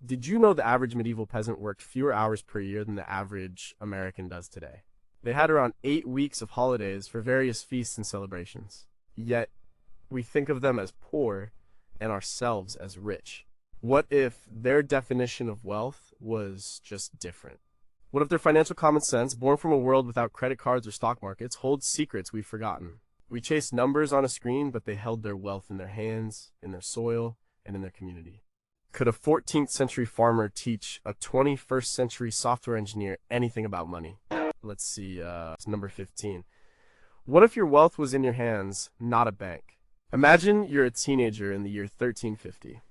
Did you know the average medieval peasant worked fewer hours per year than the average American does today? They had around 8 weeks of holidays for various feasts and celebrations. Yet, we think of them as poor and ourselves as rich. What if their definition of wealth was just different? What if their financial common sense, born from a world without credit cards or stock markets, holds secrets we've forgotten? We chase numbers on a screen, but they held their wealth in their hands, in their soil, and in their community. Could a 14th century farmer teach a 21st century software engineer anything about money? Let's see, it's number 15. What if your wealth was in your hands, not a bank? Imagine you're a teenager in the year 1350.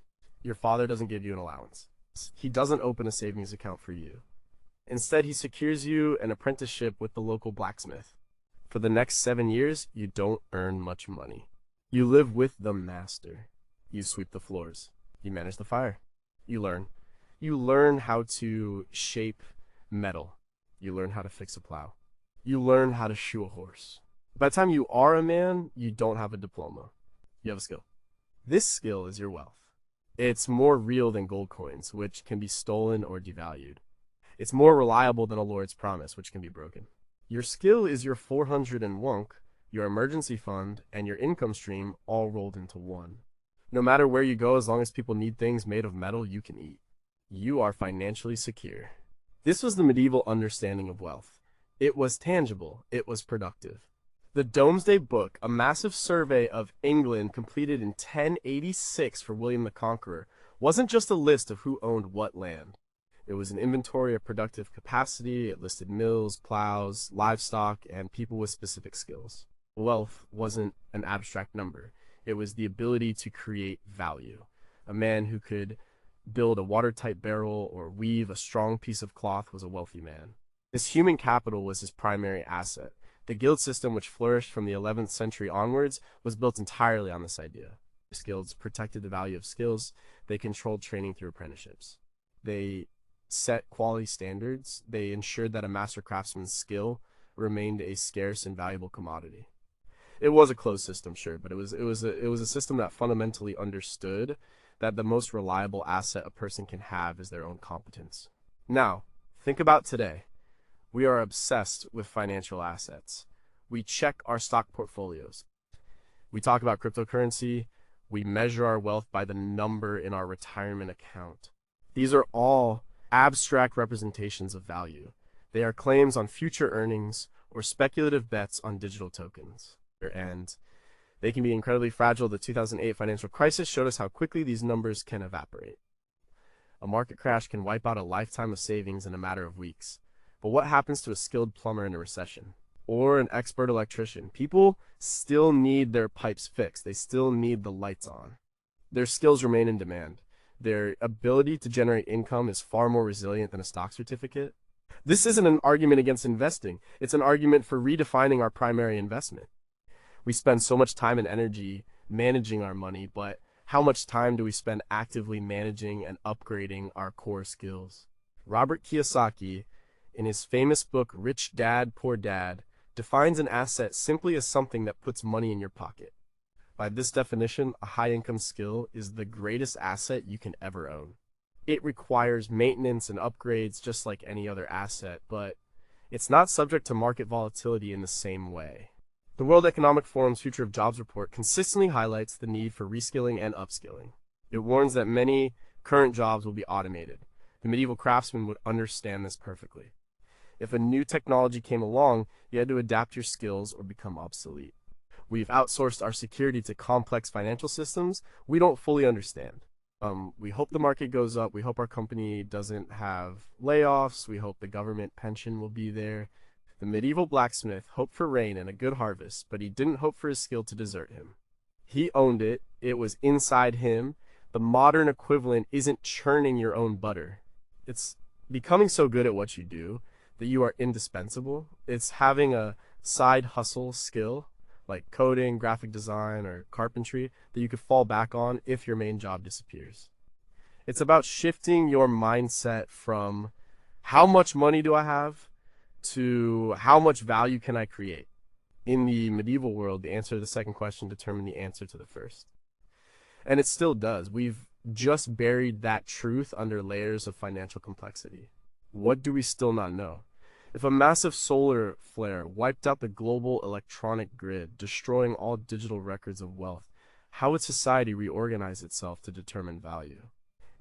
Your father doesn't give you an allowance. He doesn't open a savings account for you. Instead, he secures you an apprenticeship with the local blacksmith. For the next 7 years, you don't earn much money. You live with the master. You sweep the floors. You manage the fire. You learn. You learn how to shape metal. You learn how to fix a plow. You learn how to shoe a horse. By the time you are a man, you don't have a diploma. You have a skill. This skill is your wealth. It's more real than gold coins, which can be stolen or devalued. It's more reliable than a lord's promise, which can be broken. Your skill is your 400 and wonk, your emergency fund, and your income stream all rolled into one. No matter where you go, as long as people need things made of metal, you can eat. You are financially secure. This was the medieval understanding of wealth. It was tangible. It was productive. The Domesday Book, a massive survey of England completed in 1086 for William the Conqueror, wasn't just a list of who owned what land. It was an inventory of productive capacity. It listed mills, plows, livestock, and people with specific skills. Wealth wasn't an abstract number. It was the ability to create value. A man who could build a watertight barrel or weave a strong piece of cloth was a wealthy man. His human capital was his primary asset. The guild system, which flourished from the 11th century onwards, was built entirely on this idea. Guilds protected the value of skills. They controlled training through apprenticeships. They set quality standards. They ensured that a master craftsman's skill remained a scarce and valuable commodity. It was a closed system, sure, but it was a system that fundamentally understood that the most reliable asset a person can have is their own competence. Now, think about today. We are obsessed with financial assets. We check our stock portfolios. We talk about cryptocurrency. We measure our wealth by the number in our retirement account. These are all abstract representations of value. They are claims on future earnings or speculative bets on digital tokens. And they can be incredibly fragile. The 2008 financial crisis showed us how quickly these numbers can evaporate. A market crash can wipe out a lifetime of savings in a matter of weeks. But what happens to a skilled plumber in a recession? Or an expert electrician? People still need their pipes fixed. They still need the lights on. Their skills remain in demand. Their ability to generate income is far more resilient than a stock certificate. This isn't an argument against investing. It's an argument for redefining our primary investment. We spend so much time and energy managing our money, but how much time do we spend actively managing and upgrading our core skills? Robert Kiyosaki, in his famous book Rich Dad, Poor Dad, defines an asset simply as something that puts money in your pocket. By this definition, a high-income skill is the greatest asset you can ever own. It requires maintenance and upgrades just like any other asset, but it's not subject to market volatility in the same way. The World Economic Forum's Future of Jobs report consistently highlights the need for reskilling and upskilling. It warns that many current jobs will be automated. The medieval craftsman would understand this perfectly. If a new technology came along, you had to adapt your skills or become obsolete. We've outsourced our security to complex financial systems we don't fully understand. We hope the market goes up. We hope our company doesn't have layoffs. We hope the government pension will be there. The medieval blacksmith hoped for rain and a good harvest, but he didn't hope for his skill to desert him. He owned it. It was inside him. The modern equivalent isn't churning your own butter. It's becoming so good at what you do that you are indispensable. It's having a side hustle skill, like coding, graphic design, or carpentry, that you could fall back on if your main job disappears. It's about shifting your mindset from how much money do I have to how much value can I create. In the medieval world, the answer to the second question determined the answer to the first. And it still does. We've just buried that truth under layers of financial complexity. What do we still not know? If a massive solar flare wiped out the global electronic grid, destroying all digital records of wealth, how would society reorganize itself to determine value?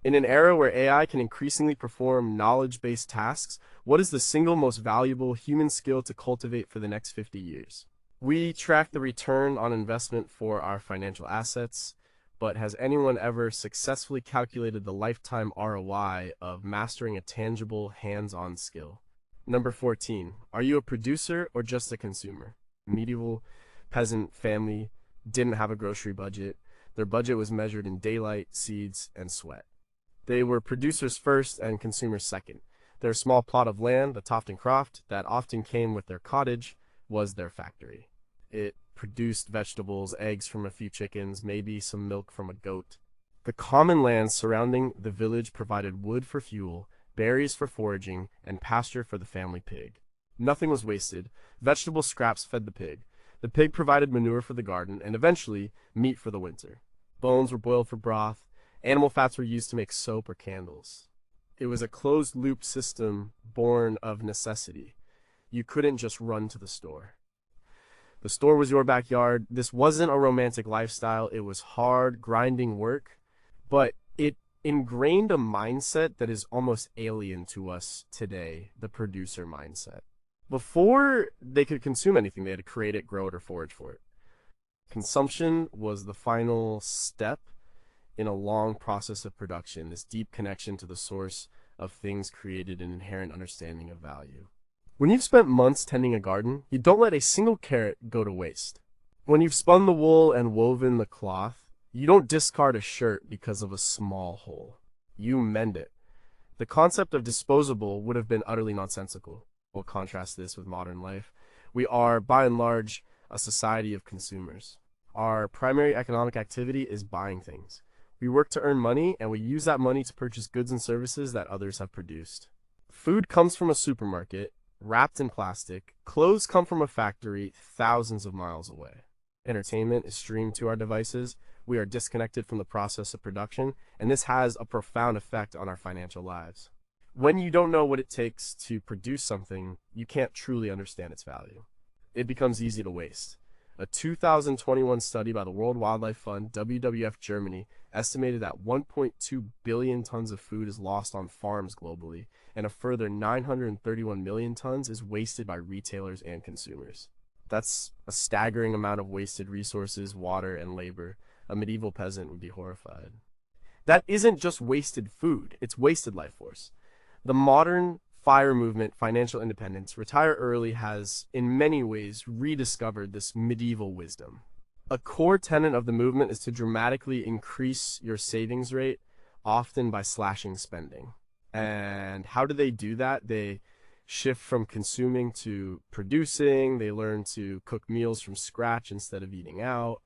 In an era where AI can increasingly perform knowledge-based tasks, what is the single most valuable human skill to cultivate for the next 50 years? We track the return on investment for our financial assets, but has anyone ever successfully calculated the lifetime ROI of mastering a tangible, hands-on skill? Number 14. Are you a producer or just a consumer? Medieval peasant family didn't have a grocery budget. Their budget was measured in daylight, seeds, and sweat. They were producers first and consumers second. Their small plot of land, the Tofton Croft, that often came with their cottage, was their factory. It produced vegetables, eggs from a few chickens, maybe some milk from a goat. The common lands surrounding the village provided wood for fuel, berries for foraging, and pasture for the family pig. Nothing was wasted. Vegetable scraps fed the pig. The pig provided manure for the garden, and eventually, meat for the winter. Bones were boiled for broth. Animal fats were used to make soap or candles. It was a closed-loop system born of necessity. You couldn't just run to the store. The store was your backyard. This wasn't a romantic lifestyle. It was hard, grinding work, but it ingrained a mindset that is almost alien to us today, the producer mindset. Before they could consume anything, they had to create it, grow it, or forage for it. Consumption was the final step in a long process of production, this deep connection to the source of things created, an inherent understanding of value. When you've spent months tending a garden, you don't let a single carrot go to waste. When you've spun the wool and woven the cloth, you don't discard a shirt because of a small hole. You mend it. The concept of disposable would have been utterly nonsensical. We'll contrast this with modern life. We are, by and large, a society of consumers. Our primary economic activity is buying things. We work to earn money, and we use that money to purchase goods and services that others have produced. Food comes from a supermarket, wrapped in plastic. Clothes come from a factory thousands of miles away. Entertainment is streamed to our devices. We are disconnected from the process of production, and this has a profound effect on our financial lives. When you don't know what it takes to produce something, you can't truly understand its value. It becomes easy to waste. A 2021 study by the World Wildlife Fund, WWF Germany, estimated that 1.2 billion tons of food is lost on farms globally, and a further 931 million tons is wasted by retailers and consumers. That's a staggering amount of wasted resources, water, and labor. A medieval peasant would be horrified. That isn't just wasted food, it's wasted life force. The modern FIRE movement, financial independence, retire early, has in many ways rediscovered this medieval wisdom. A core tenet of the movement is to dramatically increase your savings rate, often by slashing spending. And how do they do that? They shift from consuming to producing. They learn to cook meals from scratch instead of eating out.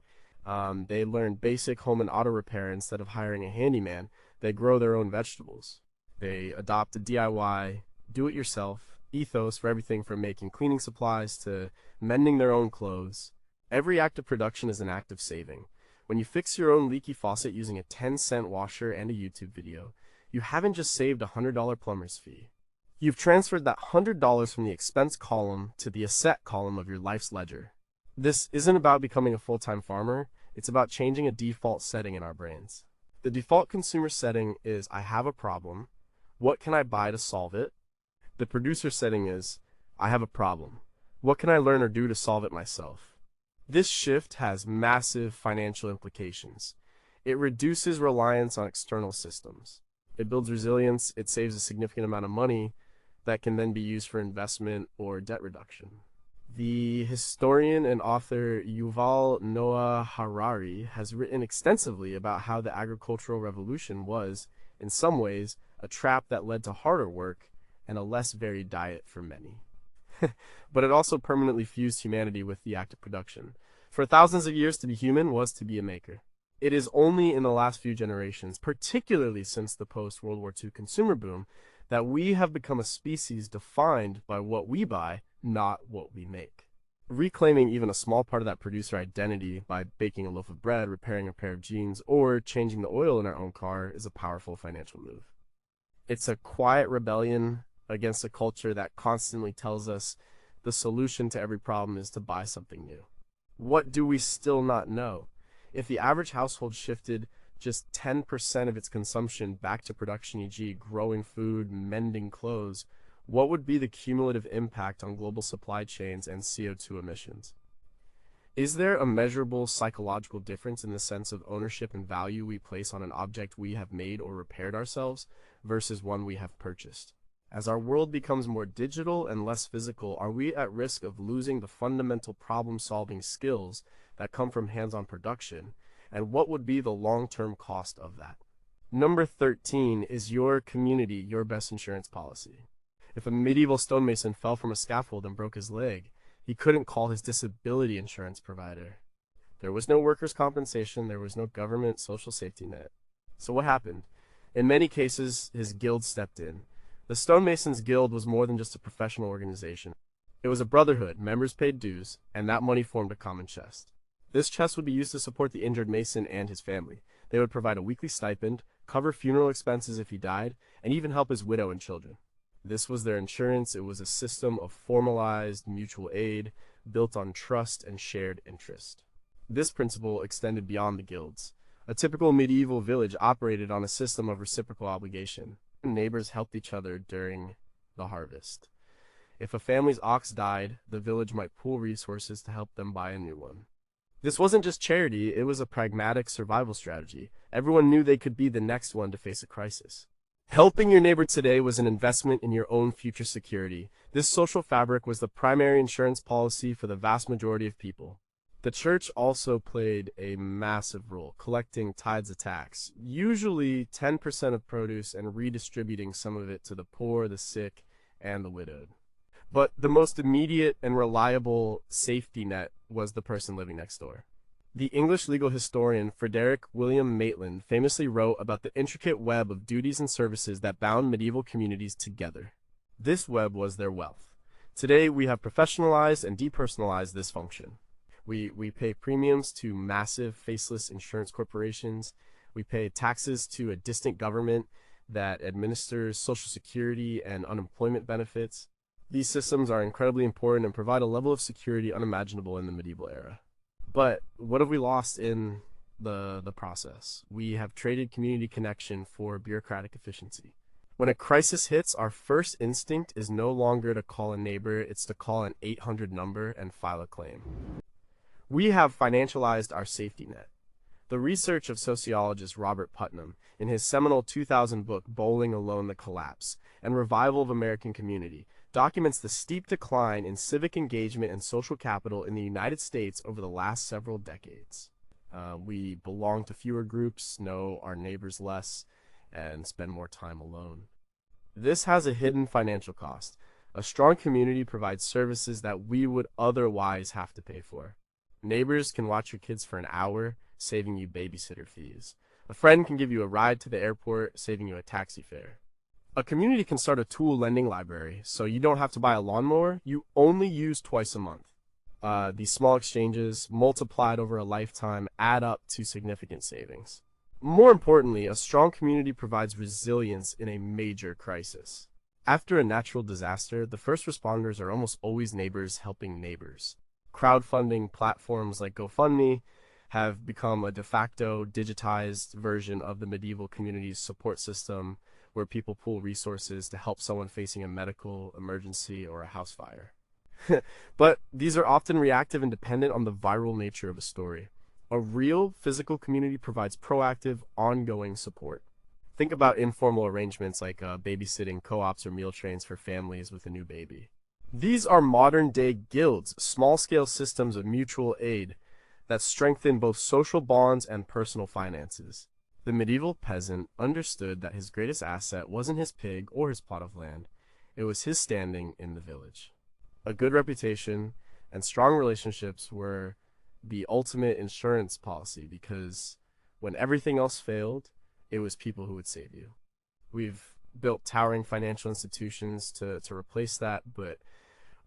They learn basic home and auto repair instead of hiring a handyman. They grow their own vegetables. They adopt a DIY, do-it-yourself ethos for everything from making cleaning supplies to mending their own clothes. Every act of production is an act of saving. When you fix your own leaky faucet using a 10-cent washer and a YouTube video, you haven't just saved a $100 plumber's fee. You've transferred that $100 from the expense column to the asset column of your life's ledger. This isn't about becoming a full-time farmer, it's about changing a default setting in our brains. The default consumer setting is, I have a problem, what can I buy to solve it? The producer setting is, I have a problem. What can I learn or do to solve it myself? This shift has massive financial implications. It reduces reliance on external systems. It builds resilience. It saves a significant amount of money that can then be used for investment or debt reduction. The historian and author Yuval Noah Harari has written extensively about how the agricultural revolution was, in some ways, a trap that led to harder work and a less varied diet for many. But it also permanently fused humanity with the act of production. For thousands of years, to be human was to be a maker. It is only in the last few generations, particularly since the post-World War II consumer boom, that we have become a species defined by what we buy, not what we make. Reclaiming even a small part of that producer identity by baking a loaf of bread, repairing a pair of jeans, or changing the oil in our own car is a powerful financial move. It's a quiet rebellion against a culture that constantly tells us the solution to every problem is to buy something new. What do we still not know? If the average household shifted just 10% of its consumption back to production, e.g., growing food, mending clothes, what would be the cumulative impact on global supply chains and CO2 emissions? Is there a measurable psychological difference in the sense of ownership and value we place on an object we have made or repaired ourselves versus one we have purchased? As our world becomes more digital and less physical, are we at risk of losing the fundamental problem-solving skills that come from hands-on production? And what would be the long-term cost of that? Number 13 is your community, your best insurance policy. If a medieval stonemason fell from a scaffold and broke his leg, he couldn't call his disability insurance provider. There was no workers' compensation, there was no government social safety net. So what happened? In many cases, his guild stepped in. The Stonemasons Guild was more than just a professional organization. It was a brotherhood, members paid dues, and that money formed a common chest. This chest would be used to support the injured mason and his family. They would provide a weekly stipend, cover funeral expenses if he died, and even help his widow and children. This was their insurance. It was a system of formalized mutual aid built on trust and shared interest. This principle extended beyond the guilds. A typical medieval village operated on a system of reciprocal obligation. Neighbors helped each other during the harvest. If a family's ox died, the village might pool resources to help them buy a new one. This wasn't just charity, it was a pragmatic survival strategy. Everyone knew they could be the next one to face a crisis. Helping your neighbor today was an investment in your own future security. This social fabric was the primary insurance policy for the vast majority of people. The church also played a massive role, collecting tithes of tax, usually 10% of produce, and redistributing some of it to the poor, the sick, and the widowed. But the most immediate and reliable safety net was the person living next door. The English legal historian Frederick William Maitland famously wrote about the intricate web of duties and services that bound medieval communities together. This web was their wealth. Today, we have professionalized and depersonalized this function. We pay premiums to massive, faceless insurance corporations. We pay taxes to a distant government that administers Social Security and unemployment benefits. These systems are incredibly important and provide a level of security unimaginable in the medieval era. But what have we lost in the process? We have traded community connection for bureaucratic efficiency. When a crisis hits, our first instinct is no longer to call a neighbor, it's to call an 800 number and file a claim. We have financialized our safety net. The research of sociologist Robert Putnam, in his seminal 2000 book Bowling Alone: The Collapse and Revival of American Community, documents the steep decline in civic engagement and social capital in the United States over the last several decades. We belong to fewer groups, know our neighbors less, and spend more time alone. This has a hidden financial cost. A strong community provides services that we would otherwise have to pay for. Neighbors can watch your kids for an hour, saving you babysitter fees. A friend can give you a ride to the airport, saving you a taxi fare. A community can start a tool lending library, so you don't have to buy a lawnmower you only use twice a month. These small exchanges, multiplied over a lifetime, add up to significant savings. More importantly, a strong community provides resilience in a major crisis. After a natural disaster, the first responders are almost always neighbors helping neighbors. Crowdfunding platforms like GoFundMe have become a de facto digitized version of the medieval community's support system, where people pool resources to help someone facing a medical emergency or a house fire. But these are often reactive and dependent on the viral nature of a story. A real physical community provides proactive, ongoing support. Think about informal arrangements like babysitting co-ops or meal trains for families with a new baby. These are modern-day guilds, small-scale systems of mutual aid that strengthen both social bonds and personal finances. The medieval peasant understood that his greatest asset wasn't his pig or his plot of land. It was his standing in the village. A good reputation and strong relationships were the ultimate insurance policy because when everything else failed, it was people who would save you. We've built towering financial institutions to replace that, but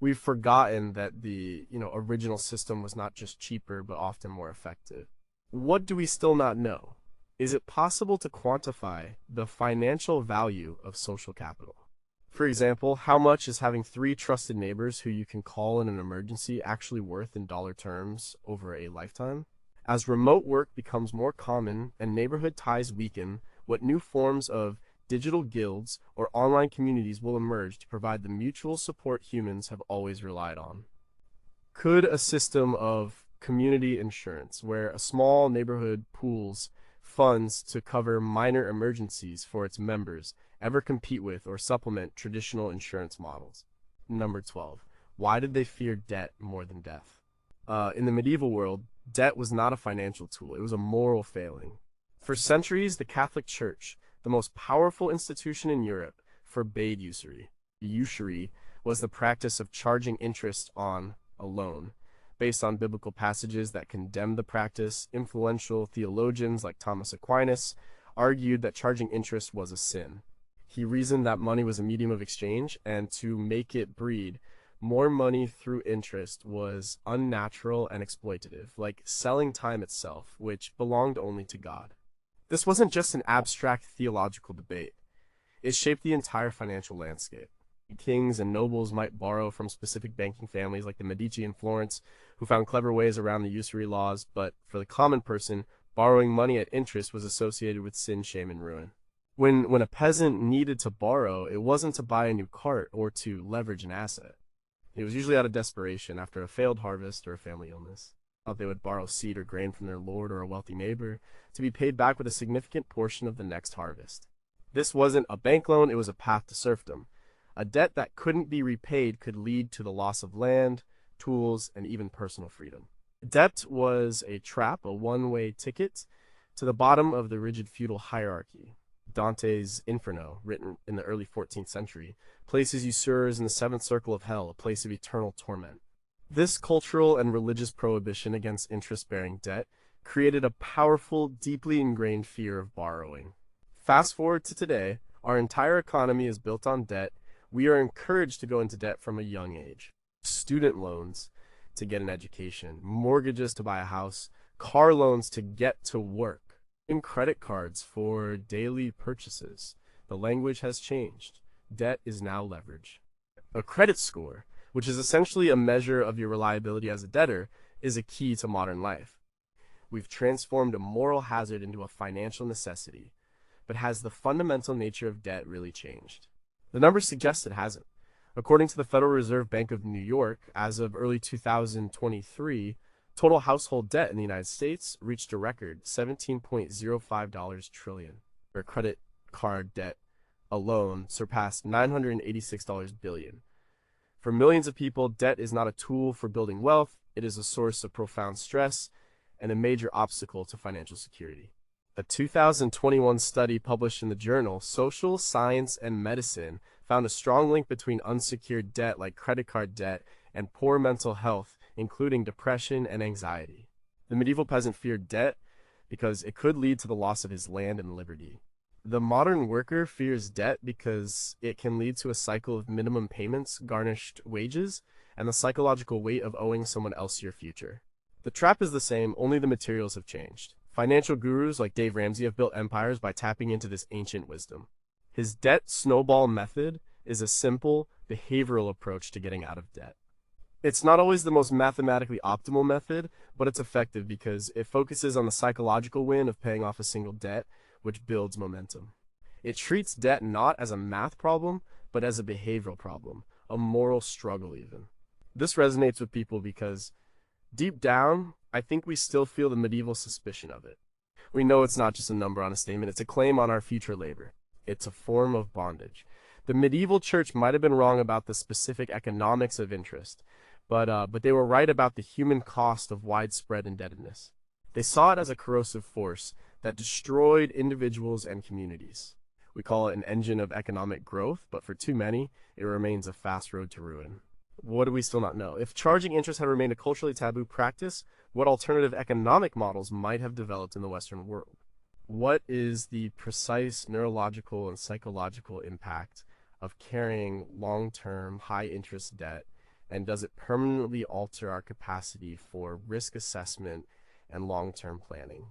We've forgotten that the, original system was not just cheaper, but often more effective. What do we still not know? Is it possible to quantify the financial value of social capital? For example, how much is having three trusted neighbors who you can call in an emergency actually worth in dollar terms over a lifetime? As remote work becomes more common and neighborhood ties weaken, what new forms of digital guilds or online communities will emerge to provide the mutual support humans have always relied on? Could a system of community insurance, where a small neighborhood pools funds to cover minor emergencies for its members, ever compete with or supplement traditional insurance models? Number 12. Why did they fear debt more than death? In the medieval world, debt was not a financial tool, it was a moral failing. For centuries, the Catholic Church, the most powerful institution in Europe, forbade usury. Usury was the practice of charging interest on a loan. Based on biblical passages that condemned the practice, influential theologians like Thomas Aquinas argued that charging interest was a sin. He reasoned that money was a medium of exchange, and to make it breed more money through interest was unnatural and exploitative, like selling time itself, which belonged only to God. This wasn't just an abstract theological debate. It shaped the entire financial landscape. Kings and nobles might borrow from specific banking families like the Medici in Florence, who found clever ways around the usury laws, but for the common person, borrowing money at interest was associated with sin, shame, and ruin. When a peasant needed to borrow, it wasn't to buy a new cart or to leverage an asset. It was usually out of desperation after a failed harvest or a family illness. They would borrow seed or grain from their lord or a wealthy neighbor to be paid back with a significant portion of the next harvest. This wasn't a bank loan, it was a path to serfdom. A debt that couldn't be repaid could lead to the loss of land, tools, and even personal freedom. Debt was a trap, a one-way ticket to the bottom of the rigid feudal hierarchy. Dante's Inferno, written in the early 14th century, places usurers in the seventh circle of hell, a place of eternal torment. This cultural and religious prohibition against interest-bearing debt created a powerful, deeply ingrained fear of borrowing. Fast forward to today, our entire economy is built on debt. We are encouraged to go into debt from a young age. Student loans to get an education, mortgages to buy a house, car loans to get to work, and credit cards for daily purchases. The language has changed. Debt is now leverage. A credit score, which is essentially a measure of your reliability as a debtor, is a key to modern life. We've transformed a moral hazard into a financial necessity, but has the fundamental nature of debt really changed? The numbers suggest it hasn't. According to the Federal Reserve Bank of New York, as of early 2023, total household debt in the United States reached a record $17.05 trillion. Where credit card debt alone surpassed $986 billion. For millions of people, debt is not a tool for building wealth, it is a source of profound stress and a major obstacle to financial security. A 2021 study published in the journal Social Science and Medicine found a strong link between unsecured debt like credit card debt and poor mental health, including depression and anxiety. The medieval peasant feared debt because it could lead to the loss of his land and liberty. The modern worker fears debt because it can lead to a cycle of minimum payments, garnished wages, and the psychological weight of owing someone else your future. The trap is the same, only the materials have changed. Financial gurus like Dave Ramsey have built empires by tapping into this ancient wisdom. His debt snowball method is a simple, behavioral approach to getting out of debt. It's not always the most mathematically optimal method, but it's effective because it focuses on the psychological win of paying off a single debt, which builds momentum. It treats debt not as a math problem, but as a behavioral problem, a moral struggle even. This resonates with people because, deep down, I think we still feel the medieval suspicion of it. We know it's not just a number on a statement, it's a claim on our future labor. It's a form of bondage. The medieval church might have been wrong about the specific economics of interest, but they were right about the human cost of widespread indebtedness. They saw it as a corrosive force that destroyed individuals and communities. We call it an engine of economic growth, but for too many, it remains a fast road to ruin. What do we still not know? If charging interest had remained a culturally taboo practice, what alternative economic models might have developed in the Western world? What is the precise neurological and psychological impact of carrying long-term, high-interest debt, And does it permanently alter our capacity for risk assessment and long-term planning?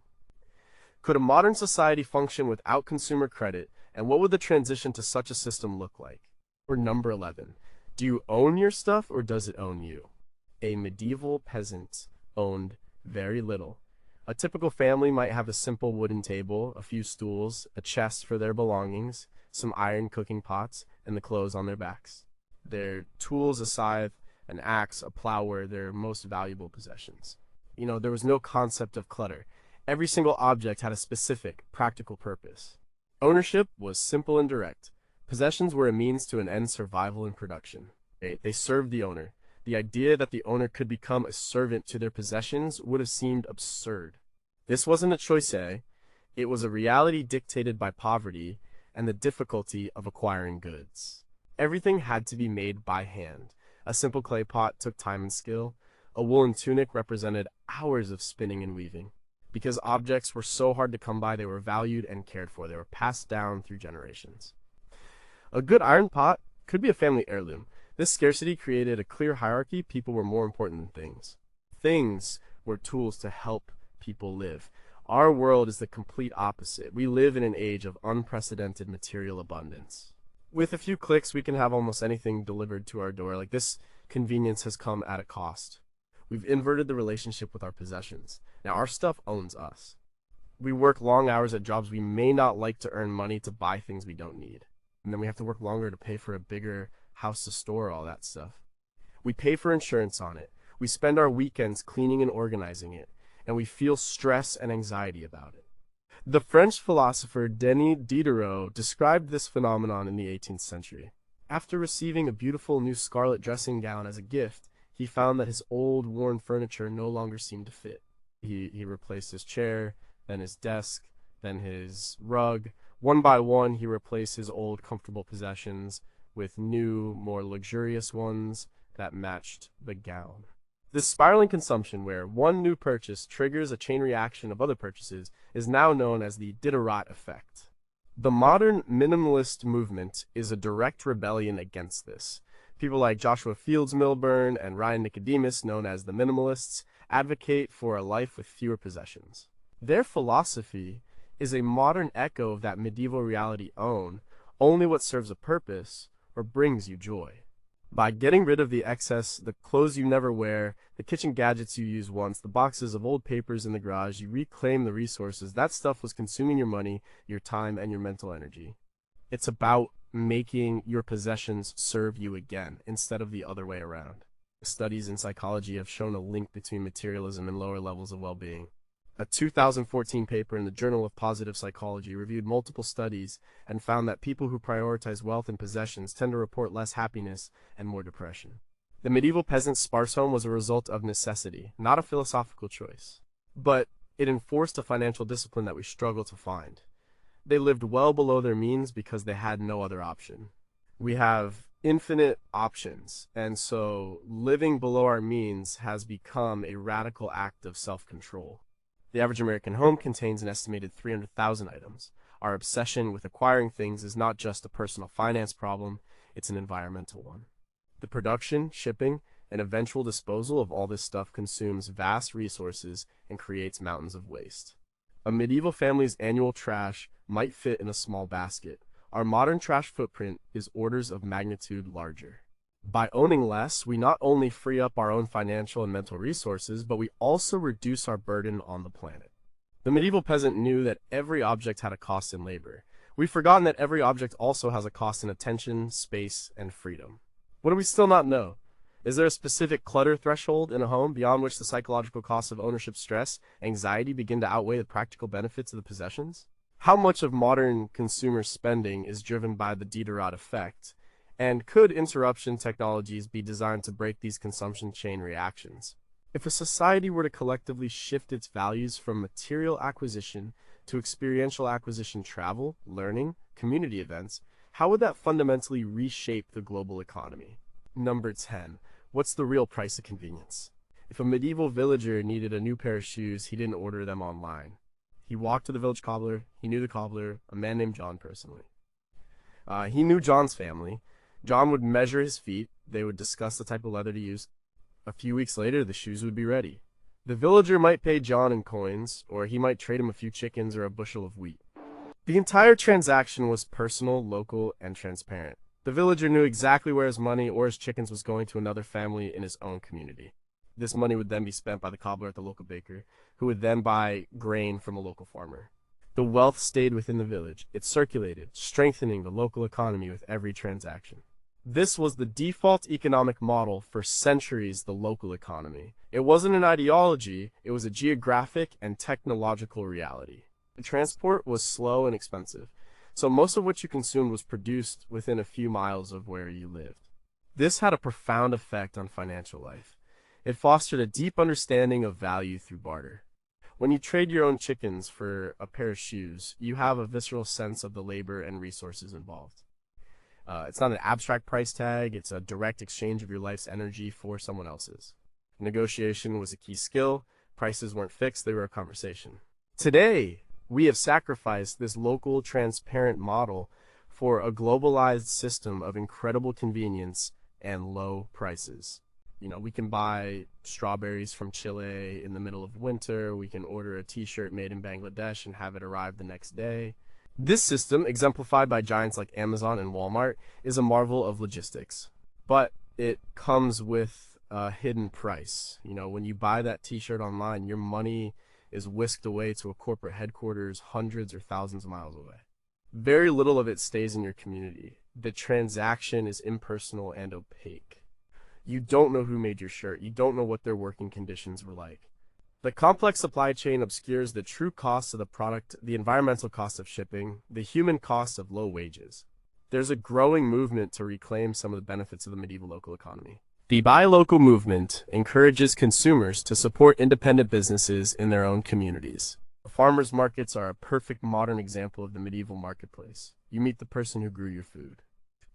Could a modern society function without consumer credit, and what would the transition to such a system look like? Or number 11, do you own your stuff or does it own you? A medieval peasant owned very little. A typical family might have a simple wooden table, a few stools, a chest for their belongings, some iron cooking pots, and the clothes on their backs. Their tools, a scythe, an axe, a plow were their most valuable possessions. There was no concept of clutter. Every single object had a specific, practical purpose. Ownership was simple and direct. Possessions were a means to an end, survival and production. They served the owner. The idea that the owner could become a servant to their possessions would have seemed absurd. This wasn't a choice, it was a reality dictated by poverty and the difficulty of acquiring goods. Everything had to be made by hand. A simple clay pot took time and skill. A woolen tunic represented hours of spinning and weaving. Because objects were so hard to come by, they were valued and cared for. They were passed down through generations. A good iron pot could be a family heirloom. This scarcity created a clear hierarchy. People were more important than things. Things were tools to help people live. Our world is the complete opposite. We live in an age of unprecedented material abundance. With a few clicks, we can have almost anything delivered to our door. This convenience has come at a cost. We've inverted the relationship with our possessions. Now our stuff owns us. We work long hours at jobs we may not like to earn money to buy things we don't need. And then we have to work longer to pay for a bigger house to store all that stuff. We pay for insurance on it. We spend our weekends cleaning and organizing it. And we feel stress and anxiety about it. The French philosopher Denis Diderot described this phenomenon in the 18th century. After receiving a beautiful new scarlet dressing gown as a gift, he found that his old, worn furniture no longer seemed to fit. He replaced his chair, then his desk, then his rug. One by one, he replaced his old, comfortable possessions with new, more luxurious ones that matched the gown. This spiraling consumption, where one new purchase triggers a chain reaction of other purchases, is now known as the Diderot effect. The modern minimalist movement is a direct rebellion against this. People like Joshua Fields Milburn and Ryan Nicodemus, known as the minimalists, advocate for a life with fewer possessions. Their philosophy is a modern echo of that medieval reality: own only what serves a purpose or brings you joy. By getting rid of the excess, the clothes you never wear, the kitchen gadgets you use once, the boxes of old papers in the garage, you reclaim the resources. That stuff was consuming your money, your time, and your mental energy. It's about making your possessions serve you again, instead of the other way around. Studies in psychology have shown a link between materialism and lower levels of well-being. A 2014 paper in the Journal of Positive Psychology reviewed multiple studies and found that people who prioritize wealth and possessions tend to report less happiness and more depression. The medieval peasant's sparse home was a result of necessity, not a philosophical choice. But it enforced a financial discipline that we struggle to find. They lived well below their means because they had no other option. We have infinite options, and so living below our means has become a radical act of self-control. The average American home contains an estimated 300,000 items. Our obsession with acquiring things is not just a personal finance problem, it's an environmental one. The production, shipping, and eventual disposal of all this stuff consumes vast resources and creates mountains of waste. A medieval family's annual trash might fit in a small basket. Our modern trash footprint is orders of magnitude larger. By owning less, we not only free up our own financial and mental resources, but we also reduce our burden on the planet. The medieval peasant knew that every object had a cost in labor. We've forgotten that every object also has a cost in attention, space, and freedom. What do we still not know? Is there a specific clutter threshold in a home beyond which the psychological costs of ownership, stress, anxiety begin to outweigh the practical benefits of the possessions? How much of modern consumer spending is driven by the Diderot effect? And could interruption technologies be designed to break these consumption chain reactions? If a society were to collectively shift its values from material acquisition to experiential acquisition, travel, learning, community events, how would that fundamentally reshape the global economy? Number 10. What's the real price of convenience? If a medieval villager needed a new pair of shoes, he didn't order them online. He walked to the village cobbler. He knew the cobbler, a man named John personally. He knew John's family. John would measure his feet, they would discuss the type of leather to use. A few weeks later, the shoes would be ready. The villager might pay John in coins, or he might trade him a few chickens or a bushel of wheat. The entire transaction was personal, local, and transparent. The villager knew exactly where his money or his chickens was going to another family in his own community. This money would then be spent by the cobbler at the local baker, who would then buy grain from a local farmer. The wealth stayed within the village. It circulated, strengthening the local economy with every transaction. This was the default economic model for centuries, the local economy. It wasn't an ideology, it was a geographic and technological reality. The transport was slow and expensive, so most of what you consumed was produced within a few miles of where you lived. This had a profound effect on financial life. It fostered a deep understanding of value through barter. When you trade your own chickens for a pair of shoes, you have a visceral sense of the labor and resources involved. It's not an abstract price tag, it's a direct exchange of your life's energy for someone else's. Negotiation was a key skill, prices weren't fixed, they were a conversation. Today, we have sacrificed this local, transparent model for a globalized system of incredible convenience and low prices. We can buy strawberries from Chile in the middle of winter, we can order a t-shirt made in Bangladesh and have it arrive the next day. This system, exemplified by giants like Amazon and Walmart, is a marvel of logistics. But it comes with a hidden price. When you buy that t-shirt online, your money is whisked away to a corporate headquarters hundreds or thousands of miles away. Very little of it stays in your community. The transaction is impersonal and opaque. You don't know who made your shirt. You don't know what their working conditions were like. The complex supply chain obscures the true cost of the product, the environmental cost of shipping, the human cost of low wages. There's a growing movement to reclaim some of the benefits of the medieval local economy. The Buy Local movement encourages consumers to support independent businesses in their own communities. Farmers markets are a perfect modern example of the medieval marketplace. You meet the person who grew your food.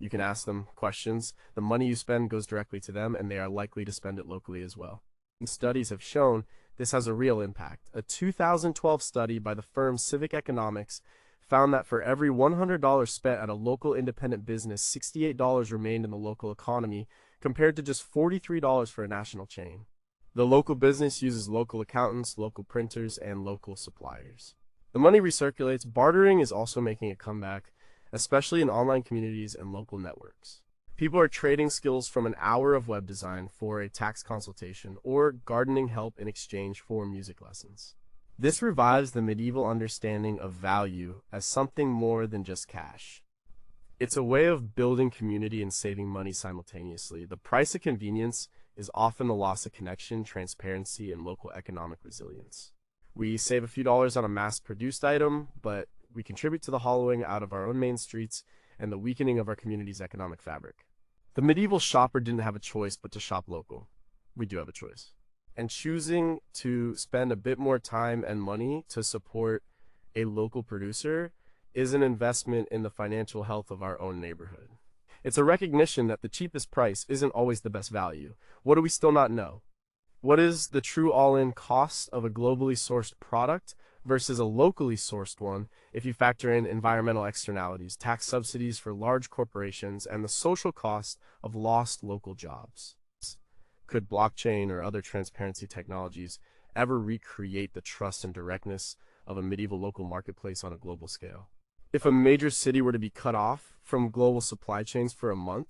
You can ask them questions. The money you spend goes directly to them, and they are likely to spend it locally as well. And studies have shown this has a real impact. A 2012 study by the firm Civic Economics found that for every $100 spent at a local independent business, $68 remained in the local economy, compared to just $43 for a national chain. The local business uses local accountants, local printers, and local suppliers. The money recirculates. Bartering is also making a comeback, especially in online communities and local networks. People are trading skills from an hour of web design for a tax consultation or gardening help in exchange for music lessons. This revives the medieval understanding of value as something more than just cash. It's a way of building community and saving money simultaneously. The price of convenience is often the loss of connection, transparency, and local economic resilience. We save a few dollars on a mass-produced item, but we contribute to the hollowing out of our own main streets and the weakening of our community's economic fabric. The medieval shopper didn't have a choice but to shop local. We do have a choice. And choosing to spend a bit more time and money to support a local producer is an investment in the financial health of our own neighborhood. It's a recognition that the cheapest price isn't always the best value. What do we still not know? What is the true all-in cost of a globally sourced product versus a locally sourced one if you factor in environmental externalities, tax subsidies for large corporations, and the social cost of lost local jobs? Could blockchain or other transparency technologies ever recreate the trust and directness of a medieval local marketplace on a global scale? If a major city were to be cut off from global supply chains for a month,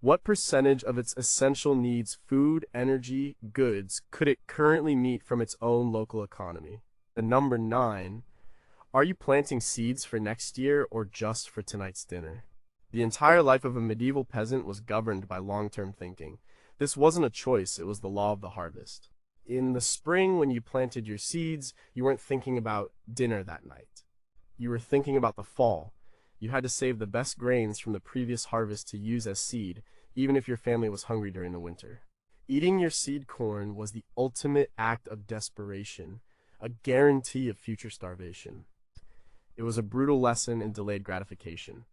what percentage of its essential needs, food, energy, goods, could it currently meet from its own local economy? And number 9, are you planting seeds for next year or just for tonight's dinner? The entire life of a medieval peasant was governed by long-term thinking. This wasn't a choice, it was the law of the harvest. In the spring, when you planted your seeds, you weren't thinking about dinner that night. You were thinking about the fall. You had to save the best grains from the previous harvest to use as seed, even if your family was hungry during the winter. Eating your seed corn was the ultimate act of desperation, a guarantee of future starvation. It was a brutal lesson in delayed gratification.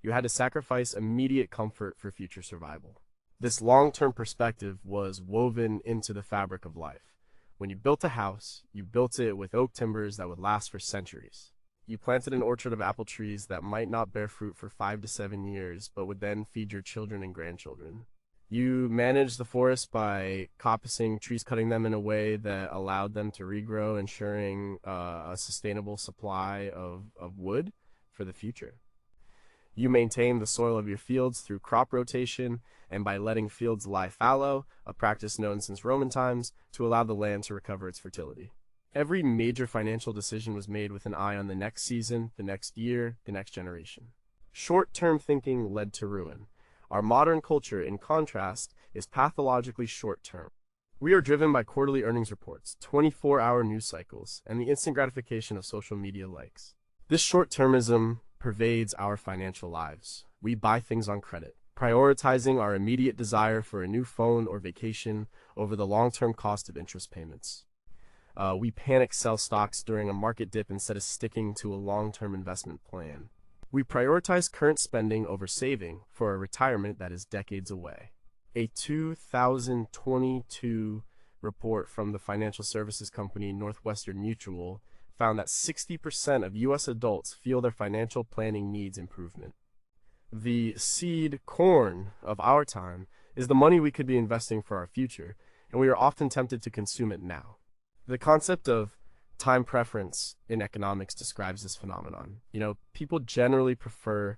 You had to sacrifice immediate comfort for future survival. This long-term perspective was woven into the fabric of life. When you built a house, you built it with oak timbers that would last for centuries. You planted an orchard of apple trees that might not bear fruit for 5 to 7 years, but would then feed your children and grandchildren. You managed the forest by coppicing trees, cutting them in a way that allowed them to regrow, ensuring a sustainable supply of wood for the future. You maintain the soil of your fields through crop rotation and by letting fields lie fallow, a practice known since Roman times, to allow the land to recover its fertility. Every major financial decision was made with an eye on the next season, the next year, the next generation. Short-term thinking led to ruin. Our modern culture, in contrast, is pathologically short-term. We are driven by quarterly earnings reports, 24-hour news cycles, and the instant gratification of social media likes. This short-termism pervades our financial lives. We buy things on credit, prioritizing our immediate desire for a new phone or vacation over the long-term cost of interest payments. We panic sell stocks during a market dip instead of sticking to a long-term investment plan. We prioritize current spending over saving for a retirement that is decades away. A 2022 report from the financial services company Northwestern Mutual found that 60% of U.S. adults feel their financial planning needs improvement. The seed corn of our time is the money we could be investing for our future, and we are often tempted to consume it now. The concept of time preference in economics describes this phenomenon. People generally prefer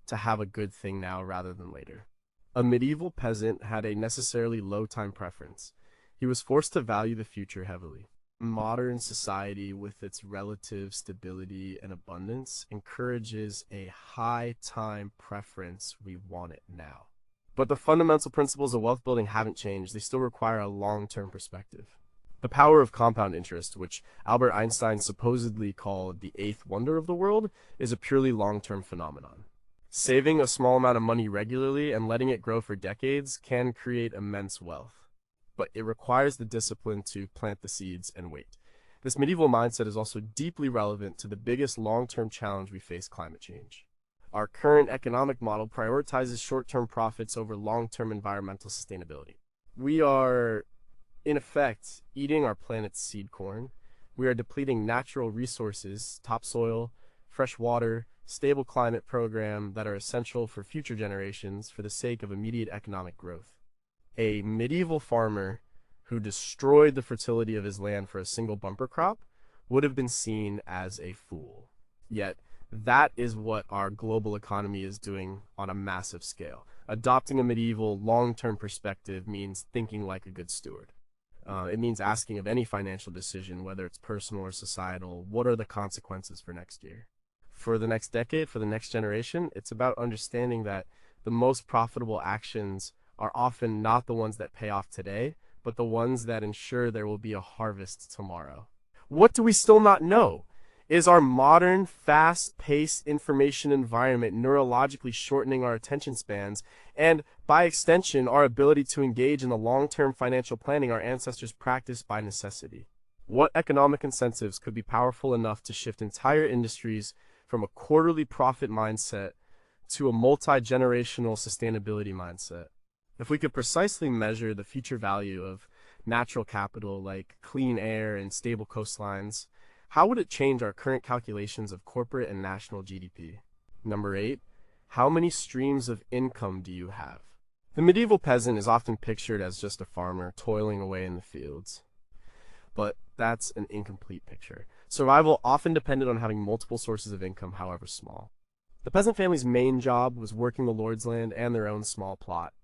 to have a good thing now rather than later. A medieval peasant had a necessarily low time preference. He was forced to value the future heavily. Modern society, with its relative stability and abundance, encourages a high time preference. We want it now. But the fundamental principles of wealth building haven't changed. They still require a long-term perspective. The power of compound interest, which Albert Einstein supposedly called the eighth wonder of the world, is a purely long-term phenomenon. Saving a small amount of money regularly and letting it grow for decades can create immense wealth. But it requires the discipline to plant the seeds and wait. This medieval mindset is also deeply relevant to the biggest long-term challenge we face: climate change. Our current economic model prioritizes short-term profits over long-term environmental sustainability. We are, in effect, eating our planet's seed corn. We are depleting natural resources, topsoil, fresh water, stable climate program that are essential for future generations for the sake of immediate economic growth. A medieval farmer who destroyed the fertility of his land for a single bumper crop would have been seen as a fool. Yet, that is what our global economy is doing on a massive scale. Adopting a medieval long-term perspective means thinking like a good steward. It means asking of any financial decision, whether it's personal or societal, what are the consequences for next year? For the next decade, for the next generation, it's about understanding that the most profitable actions are often not the ones that pay off today, but the ones that ensure there will be a harvest tomorrow. What do we still not know? Is our modern, fast-paced information environment neurologically shortening our attention spans, and by extension, our ability to engage in the long-term financial planning our ancestors practiced by necessity? What economic incentives could be powerful enough to shift entire industries from a quarterly profit mindset to a multi-generational sustainability mindset? If we could precisely measure the future value of natural capital like clean air and stable coastlines, how would it change our current calculations of corporate and national GDP? Number 8, how many streams of income do you have? The medieval peasant is often pictured as just a farmer toiling away in the fields. But that's an incomplete picture. Survival often depended on having multiple sources of income, however small. The peasant family's main job was working the lord's land and their own small plot.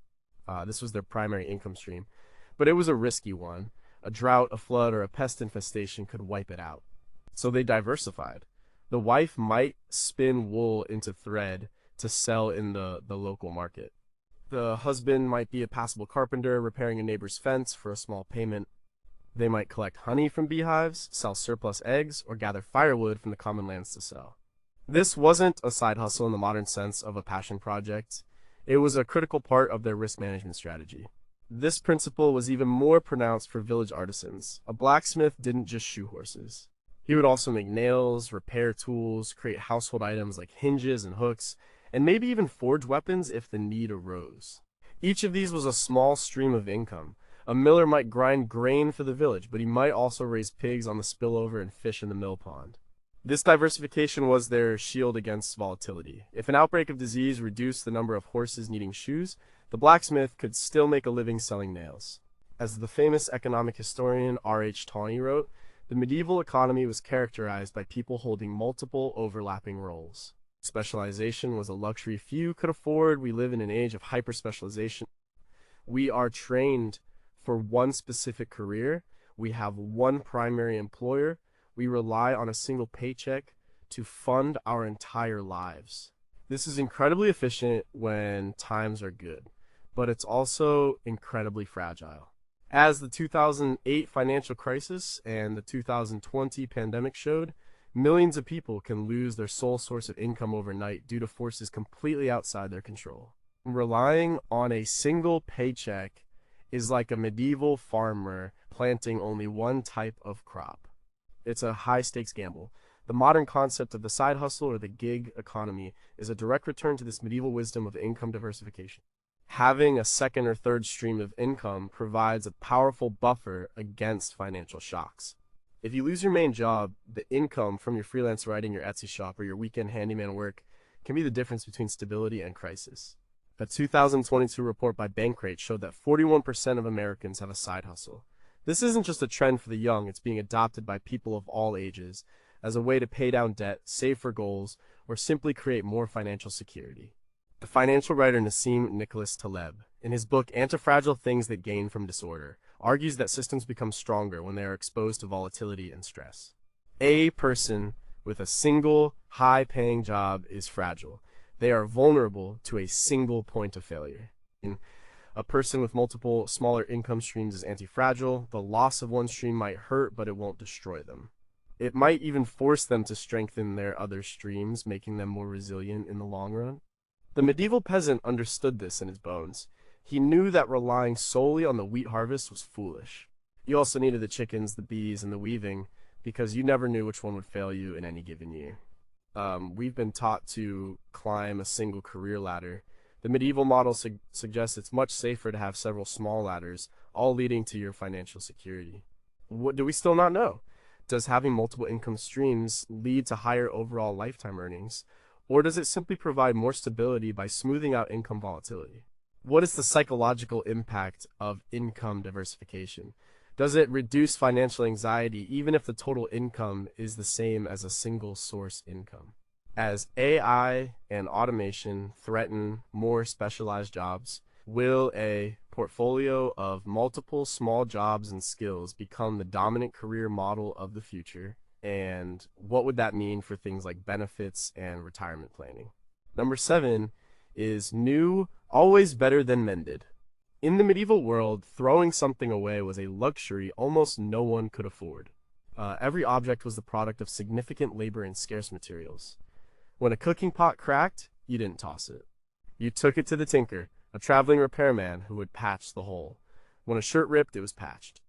This was their primary income stream, but it was a risky one. A drought, a flood, or a pest infestation could wipe it out. So they diversified. The wife might spin wool into thread to sell in the local market. The husband might be a passable carpenter repairing a neighbor's fence for a small payment. They might collect honey from beehives, sell surplus eggs, or gather firewood from the common lands to sell. This wasn't a side hustle in the modern sense of a passion project. It was a critical part of their risk management strategy. This principle was even more pronounced for village artisans. A blacksmith didn't just shoe horses. He would also make nails, repair tools, create household items like hinges and hooks, and maybe even forge weapons if the need arose. Each of these was a small stream of income. A miller might grind grain for the village, but he might also raise pigs on the spillover and fish in the mill pond. This diversification was their shield against volatility. If an outbreak of disease reduced the number of horses needing shoes, the blacksmith could still make a living selling nails. As the famous economic historian R.H. Tawney wrote, the medieval economy was characterized by people holding multiple overlapping roles. Specialization was a luxury few could afford. We live in an age of hyper-specialization. We are trained for one specific career. We have one primary employer. We rely on a single paycheck to fund our entire lives. This is incredibly efficient when times are good, but it's also incredibly fragile. As the 2008 financial crisis and the 2020 pandemic showed, millions of people can lose their sole source of income overnight due to forces completely outside their control. Relying on a single paycheck is like a medieval farmer planting only one type of crop. It's a high-stakes gamble. The modern concept of the side hustle or the gig economy is a direct return to this medieval wisdom of income diversification. Having a second or third stream of income provides a powerful buffer against financial shocks. If you lose your main job, the income from your freelance writing, your Etsy shop, or your weekend handyman work can be the difference between stability and crisis. A 2022 report by Bankrate showed that 41% of Americans have a side hustle. This isn't just a trend for the young, it's being adopted by people of all ages as a way to pay down debt, save for goals, or simply create more financial security. The financial writer Nassim Nicholas Taleb, in his book Antifragile Things That Gain from Disorder, argues that systems become stronger when they are exposed to volatility and stress. A person with a single, high-paying job is fragile. They are vulnerable to a single point of failure. A person with multiple smaller income streams is anti-fragile. The loss of one stream might hurt, but it won't destroy them. It might even force them to strengthen their other streams, making them more resilient in the long run. The medieval peasant understood this in his bones. He knew that relying solely on the wheat harvest was foolish. You also needed the chickens, the bees, and the weaving, because you never knew which one would fail you in any given year. We've been taught to climb a single career ladder. The medieval model suggests it's much safer to have several small ladders, all leading to your financial security. What do we still not know? Does having multiple income streams lead to higher overall lifetime earnings? Or does it simply provide more stability by smoothing out income volatility? What is the psychological impact of income diversification? Does it reduce financial anxiety even if the total income is the same as a single source income? As AI and automation threaten more specialized jobs, will a portfolio of multiple small jobs and skills become the dominant career model of the future? And what would that mean for things like benefits and retirement planning? Number 7 is new, always better than mended. In the medieval world, throwing something away was a luxury almost no one could afford. Every object was the product of significant labor and scarce materials. When a cooking pot cracked, you didn't toss it. You took it to the tinker, a traveling repairman who would patch the hole. When a shirt ripped, it was patched.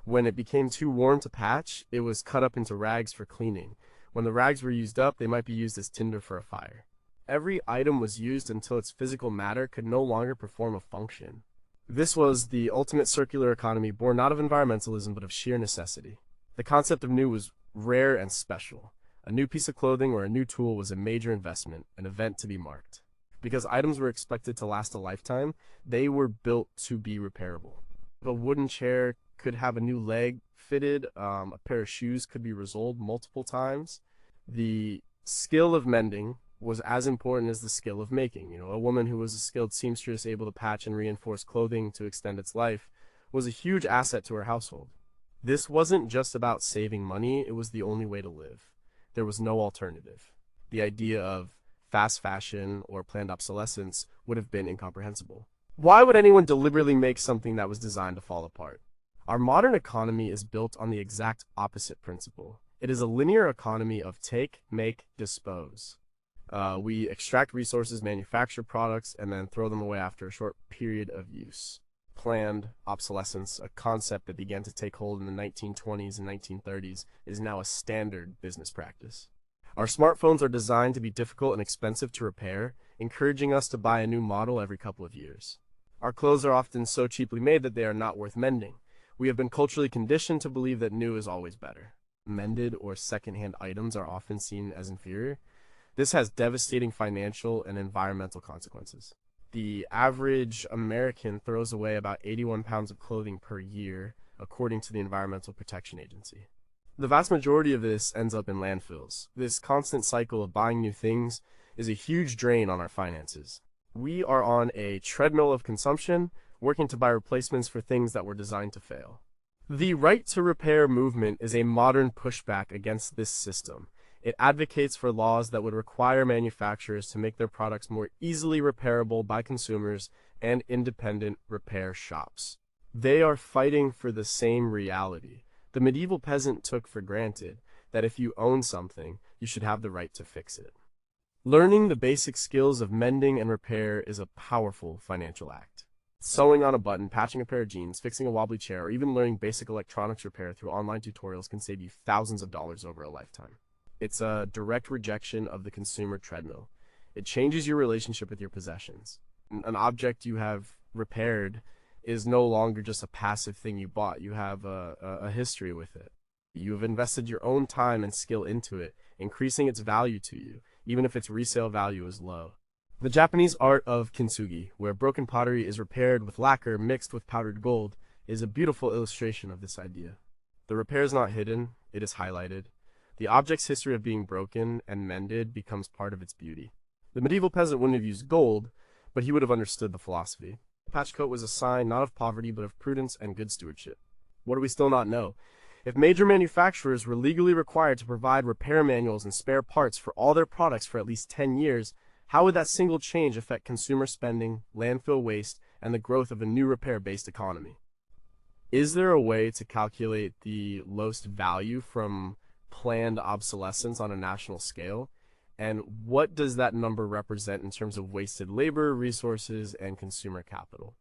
When it became too warm to patch, it was cut up into rags for cleaning. When the rags were used up, they might be used as tinder for a fire. Every item was used until its physical matter could no longer perform a function. This was the ultimate circular economy born not of environmentalism but of sheer necessity. The concept of new was rare and special. A new piece of clothing or a new tool was a major investment, an event to be marked. Because items were expected to last a lifetime, they were built to be repairable. A wooden chair could have a new leg fitted, a pair of shoes could be resoled multiple times. The skill of mending was as important as the skill of making. A woman who was a skilled seamstress able to patch and reinforce clothing to extend its life was a huge asset to her household. This wasn't just about saving money, it was the only way to live. There was no alternative. The idea of fast fashion or planned obsolescence would have been incomprehensible. Why would anyone deliberately make something that was designed to fall apart? Our modern economy is built on the exact opposite principle. It is a linear economy of take, make, dispose. We extract resources, manufacture products, and then throw them away after a short period of use. Planned obsolescence, a concept that began to take hold in the 1920s and 1930s, is now a standard business practice. Our smartphones are designed to be difficult and expensive to repair, encouraging us to buy a new model every couple of years. Our clothes are often so cheaply made that they are not worth mending. We have been culturally conditioned to believe that new is always better. Mended or secondhand items are often seen as inferior. This has devastating financial and environmental consequences. The average American throws away about 81 pounds of clothing per year, according to the Environmental Protection Agency. The vast majority of this ends up in landfills. This constant cycle of buying new things is a huge drain on our finances. We are on a treadmill of consumption, working to buy replacements for things that were designed to fail. The right to repair movement is a modern pushback against this system. It advocates for laws that would require manufacturers to make their products more easily repairable by consumers and independent repair shops. They are fighting for the same reality. The medieval peasant took for granted that if you own something, you should have the right to fix it. Learning the basic skills of mending and repair is a powerful financial act. Sewing on a button, patching a pair of jeans, fixing a wobbly chair, or even learning basic electronics repair through online tutorials can save you thousands of dollars over a lifetime. It's a direct rejection of the consumer treadmill. It changes your relationship with your possessions. An object you have repaired is no longer just a passive thing you bought. You have a history with it. You have invested your own time and skill into it, increasing its value to you, even if its resale value is low. The Japanese art of kintsugi, where broken pottery is repaired with lacquer mixed with powdered gold, is a beautiful illustration of this idea. The repair is not hidden, it is highlighted. The object's history of being broken and mended becomes part of its beauty. The medieval peasant wouldn't have used gold, but he would have understood the philosophy. The patch coat was a sign not of poverty, but of prudence and good stewardship. What do we still not know? If major manufacturers were legally required to provide repair manuals and spare parts for all their products for at least 10 years, how would that single change affect consumer spending, landfill waste, and the growth of a new repair-based economy? Is there a way to calculate the lost value from planned obsolescence on a national scale? And what does that number represent in terms of wasted labor, resources, and consumer capital?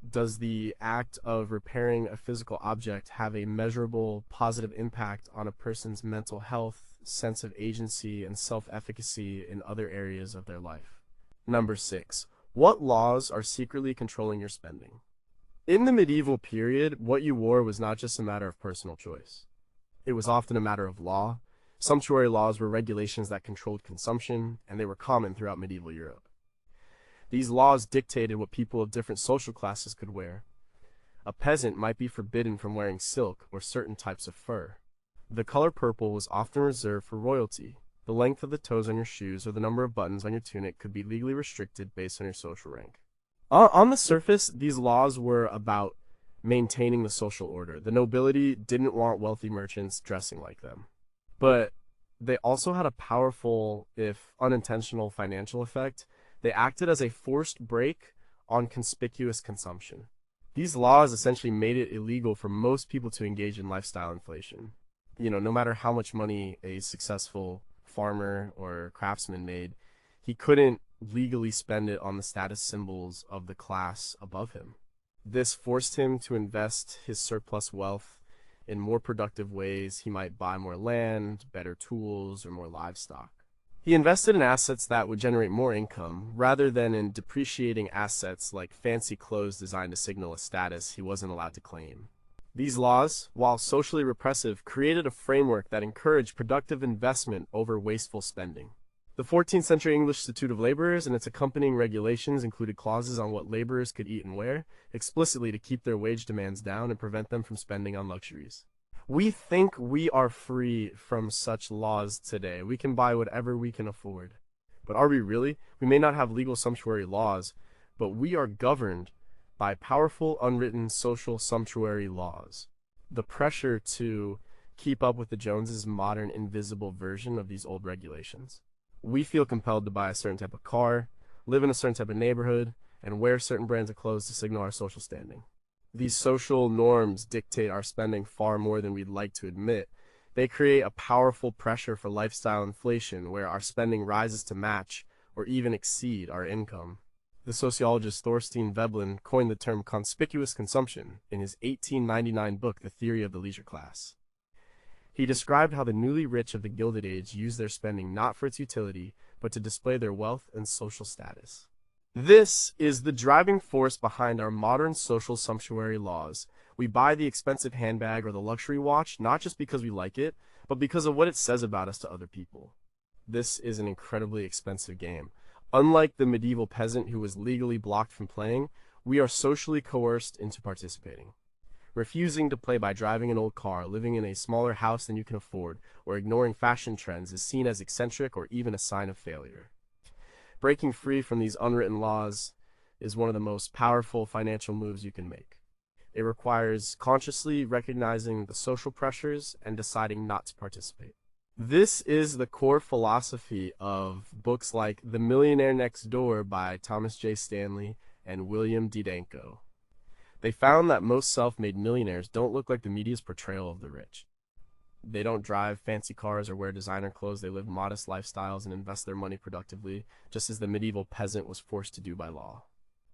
Does the act of repairing a physical object have a measurable positive impact on a person's mental health, sense of agency, and self-efficacy in other areas of their life? Number 6. What laws are secretly controlling your spending? In the medieval period, what you wore was not just a matter of personal choice. It was often a matter of law. Sumptuary laws were regulations that controlled consumption, and they were common throughout medieval Europe. These laws dictated what people of different social classes could wear. A peasant might be forbidden from wearing silk or certain types of fur. The color purple was often reserved for royalty. The length of the toes on your shoes or the number of buttons on your tunic could be legally restricted based on your social rank. On the surface, these laws were about maintaining the social order. The nobility didn't want wealthy merchants dressing like them. But they also had a powerful, if unintentional, financial effect. They acted as a forced brake on conspicuous consumption. These laws essentially made it illegal for most people to engage in lifestyle inflation. No matter how much money a successful farmer or craftsman made, he couldn't legally spend it on the status symbols of the class above him. This forced him to invest his surplus wealth in more productive ways. He might buy more land, better tools, or more livestock. He invested in assets that would generate more income, rather than in depreciating assets like fancy clothes designed to signal a status he wasn't allowed to claim. These laws, while socially repressive, created a framework that encouraged productive investment over wasteful spending. The 14th century English Statute of Laborers and its accompanying regulations included clauses on what laborers could eat and wear, explicitly to keep their wage demands down and prevent them from spending on luxuries. We think we are free from such laws today. We can buy whatever we can afford. But are we really? We may not have legal sumptuary laws, but we are governed by powerful, unwritten social sumptuary laws. The pressure to keep up with the Joneses is a modern, invisible version of these old regulations. We feel compelled to buy a certain type of car, live in a certain type of neighborhood, and wear certain brands of clothes to signal our social standing. These social norms dictate our spending far more than we'd like to admit. They create a powerful pressure for lifestyle inflation, where our spending rises to match or even exceed our income. The sociologist Thorstein Veblen coined the term conspicuous consumption in his 1899 book, The Theory of the Leisure Class. He described how the newly rich of the Gilded Age used their spending not for its utility, but to display their wealth and social status. This is the driving force behind our modern social sumptuary laws. We buy the expensive handbag or the luxury watch not just because we like it, but because of what it says about us to other people. This is an incredibly expensive game. Unlike the medieval peasant who was legally blocked from playing, we are socially coerced into participating. Refusing to play by driving an old car, living in a smaller house than you can afford, or ignoring fashion trends is seen as eccentric or even a sign of failure. Breaking free from these unwritten laws is one of the most powerful financial moves you can make. It requires consciously recognizing the social pressures and deciding not to participate. This is the core philosophy of books like The Millionaire Next Door by Thomas J. Stanley and William D. Danko. They found that most self-made millionaires don't look like the media's portrayal of the rich. They don't drive fancy cars or wear designer clothes. They live modest lifestyles and invest their money productively, just as the medieval peasant was forced to do by law.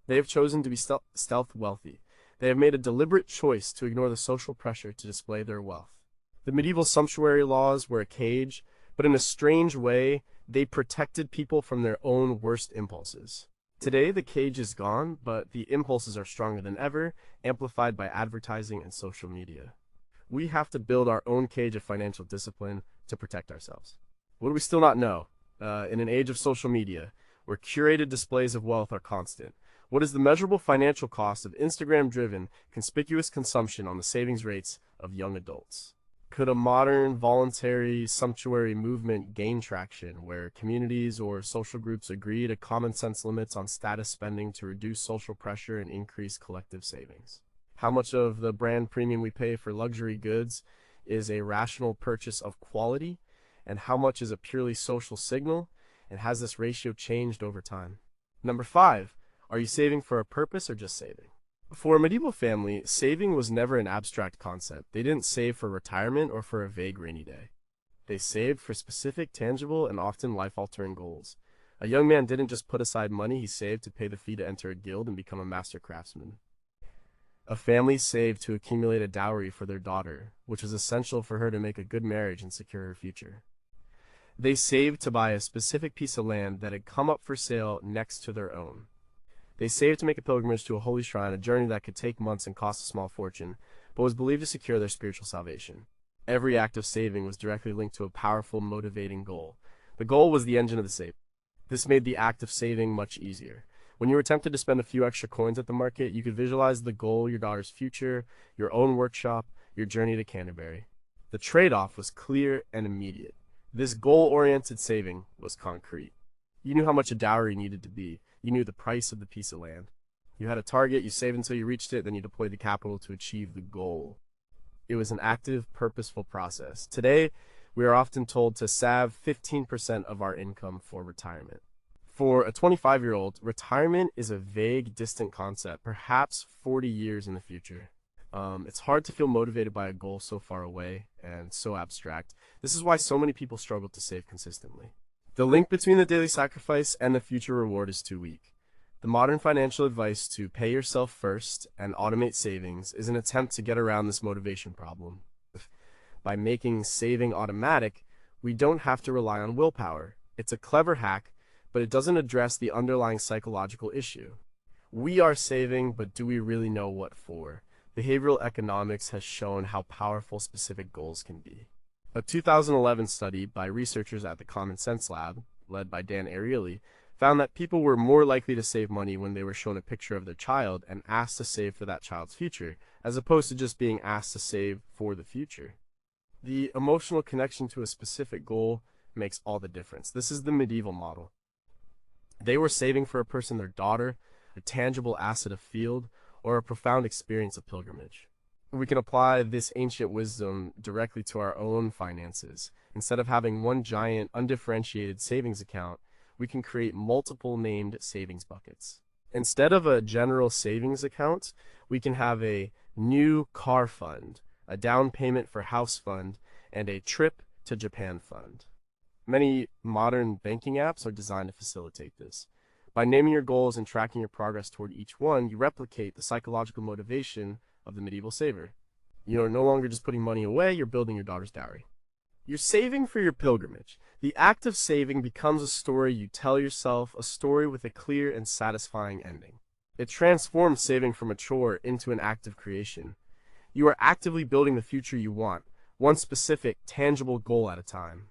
They have chosen to be stealth wealthy. They have made a deliberate choice to ignore the social pressure to display their wealth. The medieval sumptuary laws were a cage, but in a strange way, they protected people from their own worst impulses. Today, the cage is gone, but the impulses are stronger than ever, amplified by advertising and social media. We have to build our own cage of financial discipline to protect ourselves. What do we still not know? In an age of social media, where curated displays of wealth are constant, what is the measurable financial cost of Instagram-driven, conspicuous consumption on the savings rates of young adults? Could a modern, voluntary, sumptuary movement gain traction where communities or social groups agree to common sense limits on status spending to reduce social pressure and increase collective savings? How much of the brand premium we pay for luxury goods is a rational purchase of quality, and how much is a purely social signal, and has this ratio changed over time? Number 5, are you saving for a purpose or just saving? For a medieval family, saving was never an abstract concept. They didn't save for retirement or for a vague rainy day. They saved for specific, tangible, and often life-altering goals. A young man didn't just put aside money, he saved to pay the fee to enter a guild and become a master craftsman. A family saved to accumulate a dowry for their daughter, which was essential for her to make a good marriage and secure her future. They saved to buy a specific piece of land that had come up for sale next to their own. They saved to make a pilgrimage to a holy shrine, a journey that could take months and cost a small fortune, but was believed to secure their spiritual salvation. Every act of saving was directly linked to a powerful, motivating goal. The goal was the engine of the save. This made the act of saving much easier. When you were tempted to spend a few extra coins at the market, you could visualize the goal, your daughter's future, your own workshop, your journey to Canterbury. The trade-off was clear and immediate. This goal-oriented saving was concrete. You knew how much a dowry needed to be. You knew the price of the piece of land. You had a target, you saved until you reached it, then you deployed the capital to achieve the goal. It was an active, purposeful process. Today, we are often told to save 15% of our income for retirement. For a 25-year-old, retirement is a vague, distant concept, perhaps 40 years in the future. It's hard to feel motivated by a goal so far away and so abstract. This is why so many people struggle to save consistently. The link between the daily sacrifice and the future reward is too weak. The modern financial advice to pay yourself first and automate savings is an attempt to get around this motivation problem. By making saving automatic, we don't have to rely on willpower. It's a clever hack, but it doesn't address the underlying psychological issue. We are saving, but do we really know what for? Behavioral economics has shown how powerful specific goals can be. A 2011 study by researchers at the Common Sense Lab, led by Dan Ariely, found that people were more likely to save money when they were shown a picture of their child and asked to save for that child's future, as opposed to just being asked to save for the future. The emotional connection to a specific goal makes all the difference. This is the medieval model. They were saving for a person, their daughter, a tangible asset of field, or a profound experience of pilgrimage. We can apply this ancient wisdom directly to our own finances. Instead of having one giant, undifferentiated savings account, we can create multiple named savings buckets. Instead of a general savings account, we can have a new car fund, a down payment for house fund, and a trip to Japan fund. Many modern banking apps are designed to facilitate this. By naming your goals and tracking your progress toward each one, you replicate the psychological motivation of the medieval saver. You're no longer just putting money away, you're building your daughter's dowry. You're saving for your pilgrimage. The act of saving becomes a story you tell yourself, a story with a clear and satisfying ending. It transforms saving from a chore into an act of creation. You are actively building the future you want, one specific, tangible goal at a time.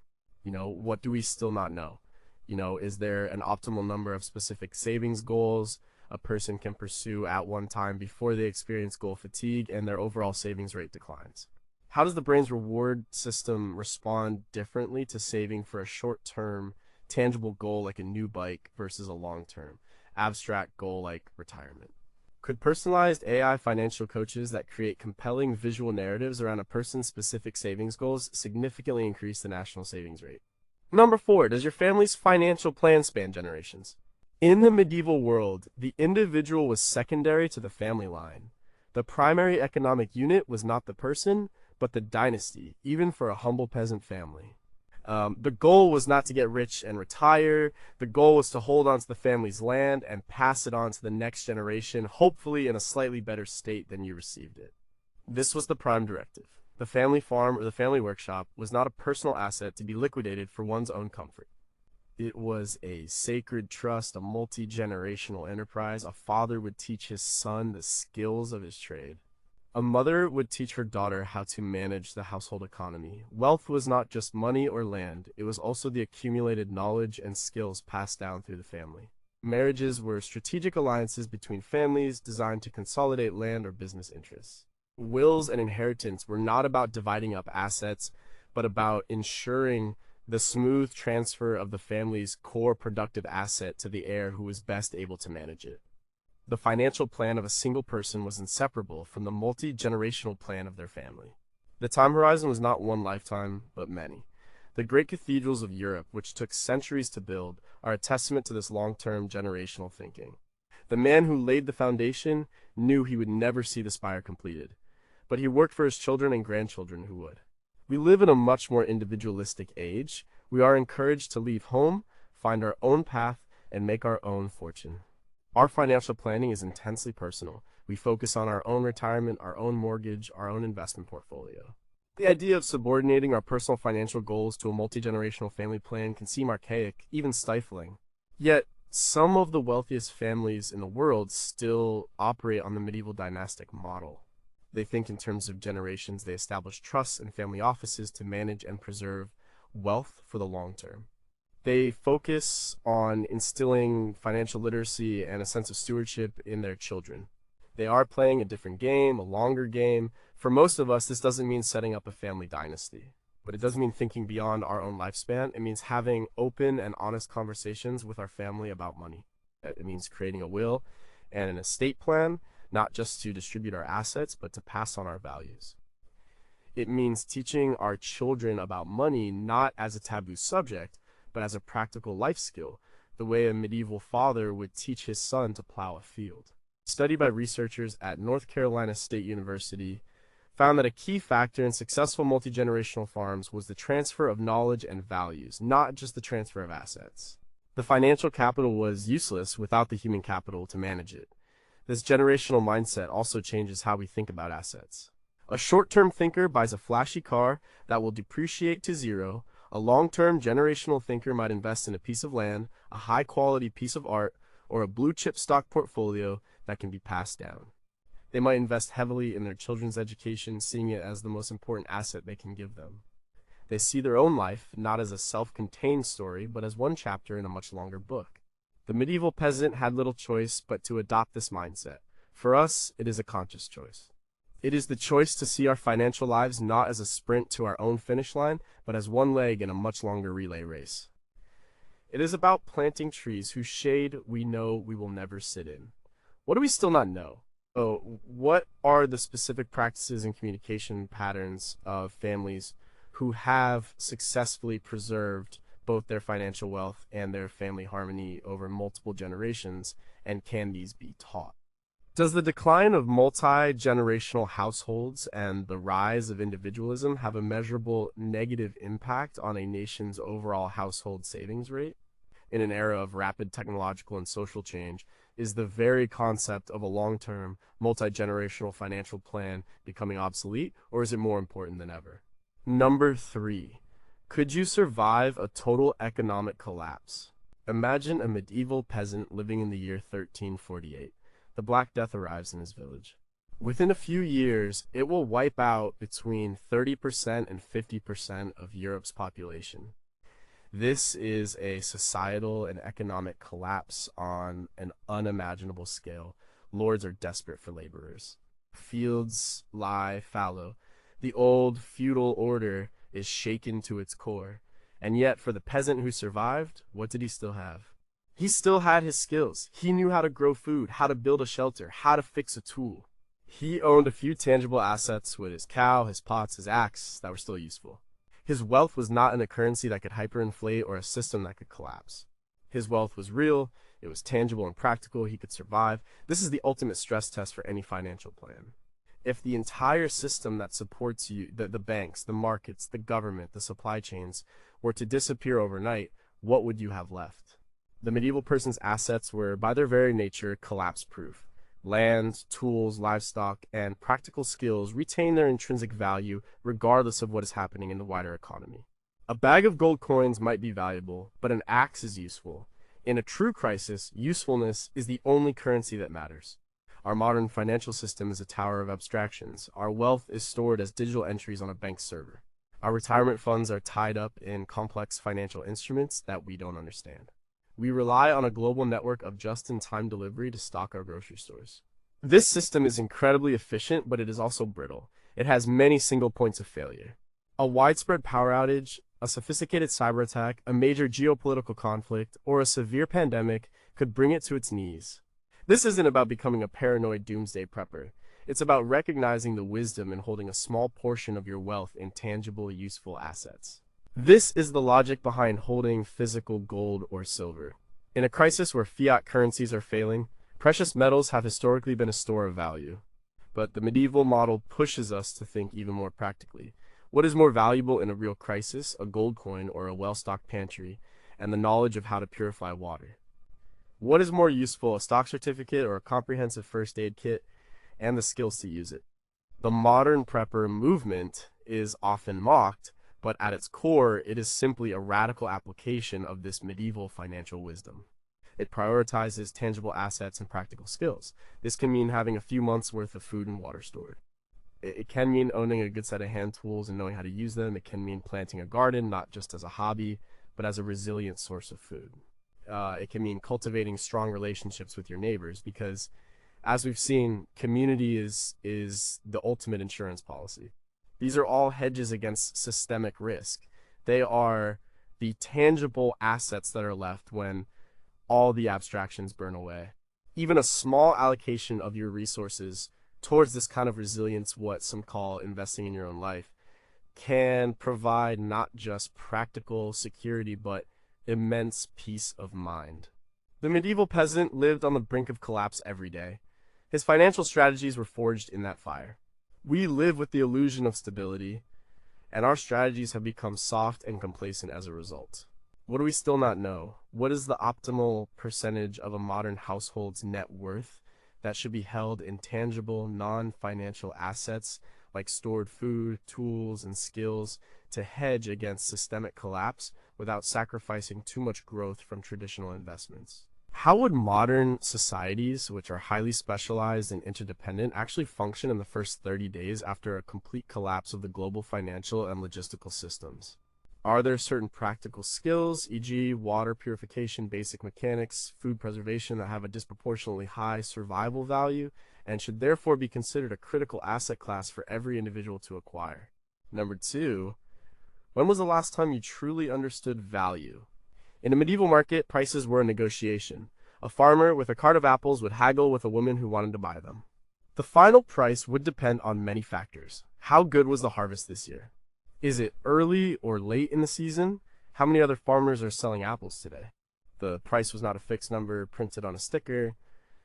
What do we still not know? Is there an optimal number of specific savings goals a person can pursue at one time before they experience goal fatigue and their overall savings rate declines? How does the brain's reward system respond differently to saving for a short-term, tangible goal like a new bike versus a long-term, abstract goal like retirement? Could personalized AI financial coaches that create compelling visual narratives around a person's specific savings goals significantly increase the national savings rate? Number 4, does your family's financial plan span generations? In the medieval world, the individual was secondary to the family line. The primary economic unit was not the person, but the dynasty, even for a humble peasant family. The goal was not to get rich and retire. The goal was to hold on to the family's land and pass it on to the next generation, hopefully in a slightly better state than you received it. This was the prime directive. The family farm or the family workshop was not a personal asset to be liquidated for one's own comfort. It was a sacred trust, a multi-generational enterprise. A father would teach his son the skills of his trade. A mother would teach her daughter how to manage the household economy. Wealth was not just money or land, it was also the accumulated knowledge and skills passed down through the family. Marriages were strategic alliances between families designed to consolidate land or business interests. Wills and inheritance were not about dividing up assets, but about ensuring the smooth transfer of the family's core productive asset to the heir who was best able to manage it. The financial plan of a single person was inseparable from the multi-generational plan of their family. The time horizon was not one lifetime, but many. The great cathedrals of Europe, which took centuries to build, are a testament to this long-term generational thinking. The man who laid the foundation knew he would never see the spire completed, but he worked for his children and grandchildren who would. We live in a much more individualistic age. We are encouraged to leave home, find our own path, and make our own fortune. Our financial planning is intensely personal. We focus on our own retirement, our own mortgage, our own investment portfolio. The idea of subordinating our personal financial goals to a multi-generational family plan can seem archaic, even stifling. Yet, some of the wealthiest families in the world still operate on the medieval dynastic model. They think in terms of generations. They establish trusts and family offices to manage and preserve wealth for the long term. They focus on instilling financial literacy and a sense of stewardship in their children. They are playing a different game, a longer game. For most of us, this doesn't mean setting up a family dynasty, but it does mean thinking beyond our own lifespan. It means having open and honest conversations with our family about money. It means creating a will and an estate plan, not just to distribute our assets, but to pass on our values. It means teaching our children about money not as a taboo subject, but as a practical life skill, the way a medieval father would teach his son to plow a field. A study by researchers at North Carolina State University found that a key factor in successful multi-generational farms was the transfer of knowledge and values, not just the transfer of assets. The financial capital was useless without the human capital to manage it. This generational mindset also changes how we think about assets. A short-term thinker buys a flashy car that will depreciate to zero. A long-term generational thinker might invest in a piece of land, a high-quality piece of art, or a blue-chip stock portfolio that can be passed down. They might invest heavily in their children's education, seeing it as the most important asset they can give them. They see their own life not as a self-contained story, but as one chapter in a much longer book. The medieval peasant had little choice but to adopt this mindset. For us, it is a conscious choice. It is the choice to see our financial lives not as a sprint to our own finish line, but as one leg in a much longer relay race. It is about planting trees whose shade we know we will never sit in. What do we still not know? What are the specific practices and communication patterns of families who have successfully preserved both their financial wealth and their family harmony over multiple generations, and can these be taught? Does the decline of multi-generational households and the rise of individualism have a measurable negative impact on a nation's overall household savings rate? In an era of rapid technological and social change, is the very concept of a long-term, multi-generational financial plan becoming obsolete, or is it more important than ever? Number 3. Could you survive a total economic collapse? Imagine a medieval peasant living in the year 1348. The Black Death arrives in his village. Within a few years, it will wipe out between 30% and 50% of Europe's population. This is a societal and economic collapse on an unimaginable scale. Lords are desperate for laborers. Fields lie fallow. The old feudal order is shaken to its core. And yet, for the peasant who survived, what did he still have? He still had his skills. He knew how to grow food, how to build a shelter, how to fix a tool. He owned a few tangible assets with his cow, his pots, his axe that were still useful. His wealth was not in a currency that could hyperinflate or a system that could collapse. His wealth was real, it was tangible and practical, he could survive. This is the ultimate stress test for any financial plan. If the entire system that supports you, the banks, the markets, the government, the supply chains, were to disappear overnight, what would you have left? The medieval person's assets were, by their very nature, collapse-proof. Land, tools, livestock, and practical skills retain their intrinsic value regardless of what is happening in the wider economy. A bag of gold coins might be valuable, but an axe is useful. In a true crisis, usefulness is the only currency that matters. Our modern financial system is a tower of abstractions. Our wealth is stored as digital entries on a bank server. Our retirement funds are tied up in complex financial instruments that we don't understand. We rely on a global network of just-in-time delivery to stock our grocery stores. This system is incredibly efficient, but it is also brittle. It has many single points of failure. A widespread power outage, a sophisticated cyber attack, a major geopolitical conflict, or a severe pandemic could bring it to its knees. This isn't about becoming a paranoid doomsday prepper. It's about recognizing the wisdom in holding a small portion of your wealth in tangible, useful assets. This is the logic behind holding physical gold or silver. In a crisis where fiat currencies are failing, precious metals have historically been a store of value. But the medieval model pushes us to think even more practically. What is more valuable in a real crisis, a gold coin or a well-stocked pantry, and the knowledge of how to purify water? What is more useful, a stock certificate or a comprehensive first aid kit, and the skills to use it? The modern prepper movement is often mocked, but at its core, it is simply a radical application of this medieval financial wisdom. It prioritizes tangible assets and practical skills. This can mean having a few months' worth of food and water stored. It can mean owning a good set of hand tools and knowing how to use them. It can mean planting a garden, not just as a hobby, but as a resilient source of food. It can mean cultivating strong relationships with your neighbors because, as we've seen, community is the ultimate insurance policy. These are all hedges against systemic risk. They are the tangible assets that are left when all the abstractions burn away. Even a small allocation of your resources towards this kind of resilience, what some call investing in your own life, can provide not just practical security, but immense peace of mind. The medieval peasant lived on the brink of collapse every day. His financial strategies were forged in that fire. We live with the illusion of stability, and our strategies have become soft and complacent as a result. What do we still not know? What is the optimal percentage of a modern household's net worth that should be held in tangible, non-financial assets like stored food, tools, and skills to hedge against systemic collapse without sacrificing too much growth from traditional investments? How would modern societies, which are highly specialized and interdependent, actually function in the first 30 days after a complete collapse of the global financial and logistical systems? Are there certain practical skills, e.g. water purification, basic mechanics, food preservation, that have a disproportionately high survival value and should therefore be considered a critical asset class for every individual to acquire? Number 2, when was the last time you truly understood value? In a medieval market, prices were a negotiation. A farmer with a cart of apples would haggle with a woman who wanted to buy them. The final price would depend on many factors. How good was the harvest this year? Is it early or late in the season? How many other farmers are selling apples today? The price was not a fixed number printed on a sticker.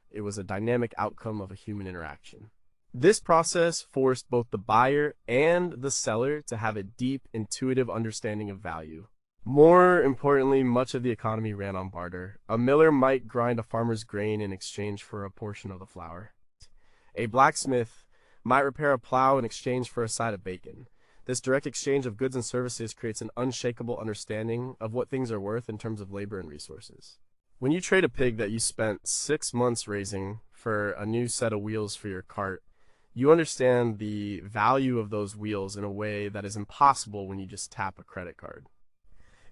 It was a dynamic outcome of a human interaction. This process forced both the buyer and the seller to have a deep, intuitive understanding of value. More importantly, much of the economy ran on barter. A miller might grind a farmer's grain in exchange for a portion of the flour. A blacksmith might repair a plow in exchange for a side of bacon. This direct exchange of goods and services creates an unshakable understanding of what things are worth in terms of labor and resources. When you trade a pig that you spent 6 months raising for a new set of wheels for your cart, You understand the value of those wheels in a way that is impossible when you just tap a credit card.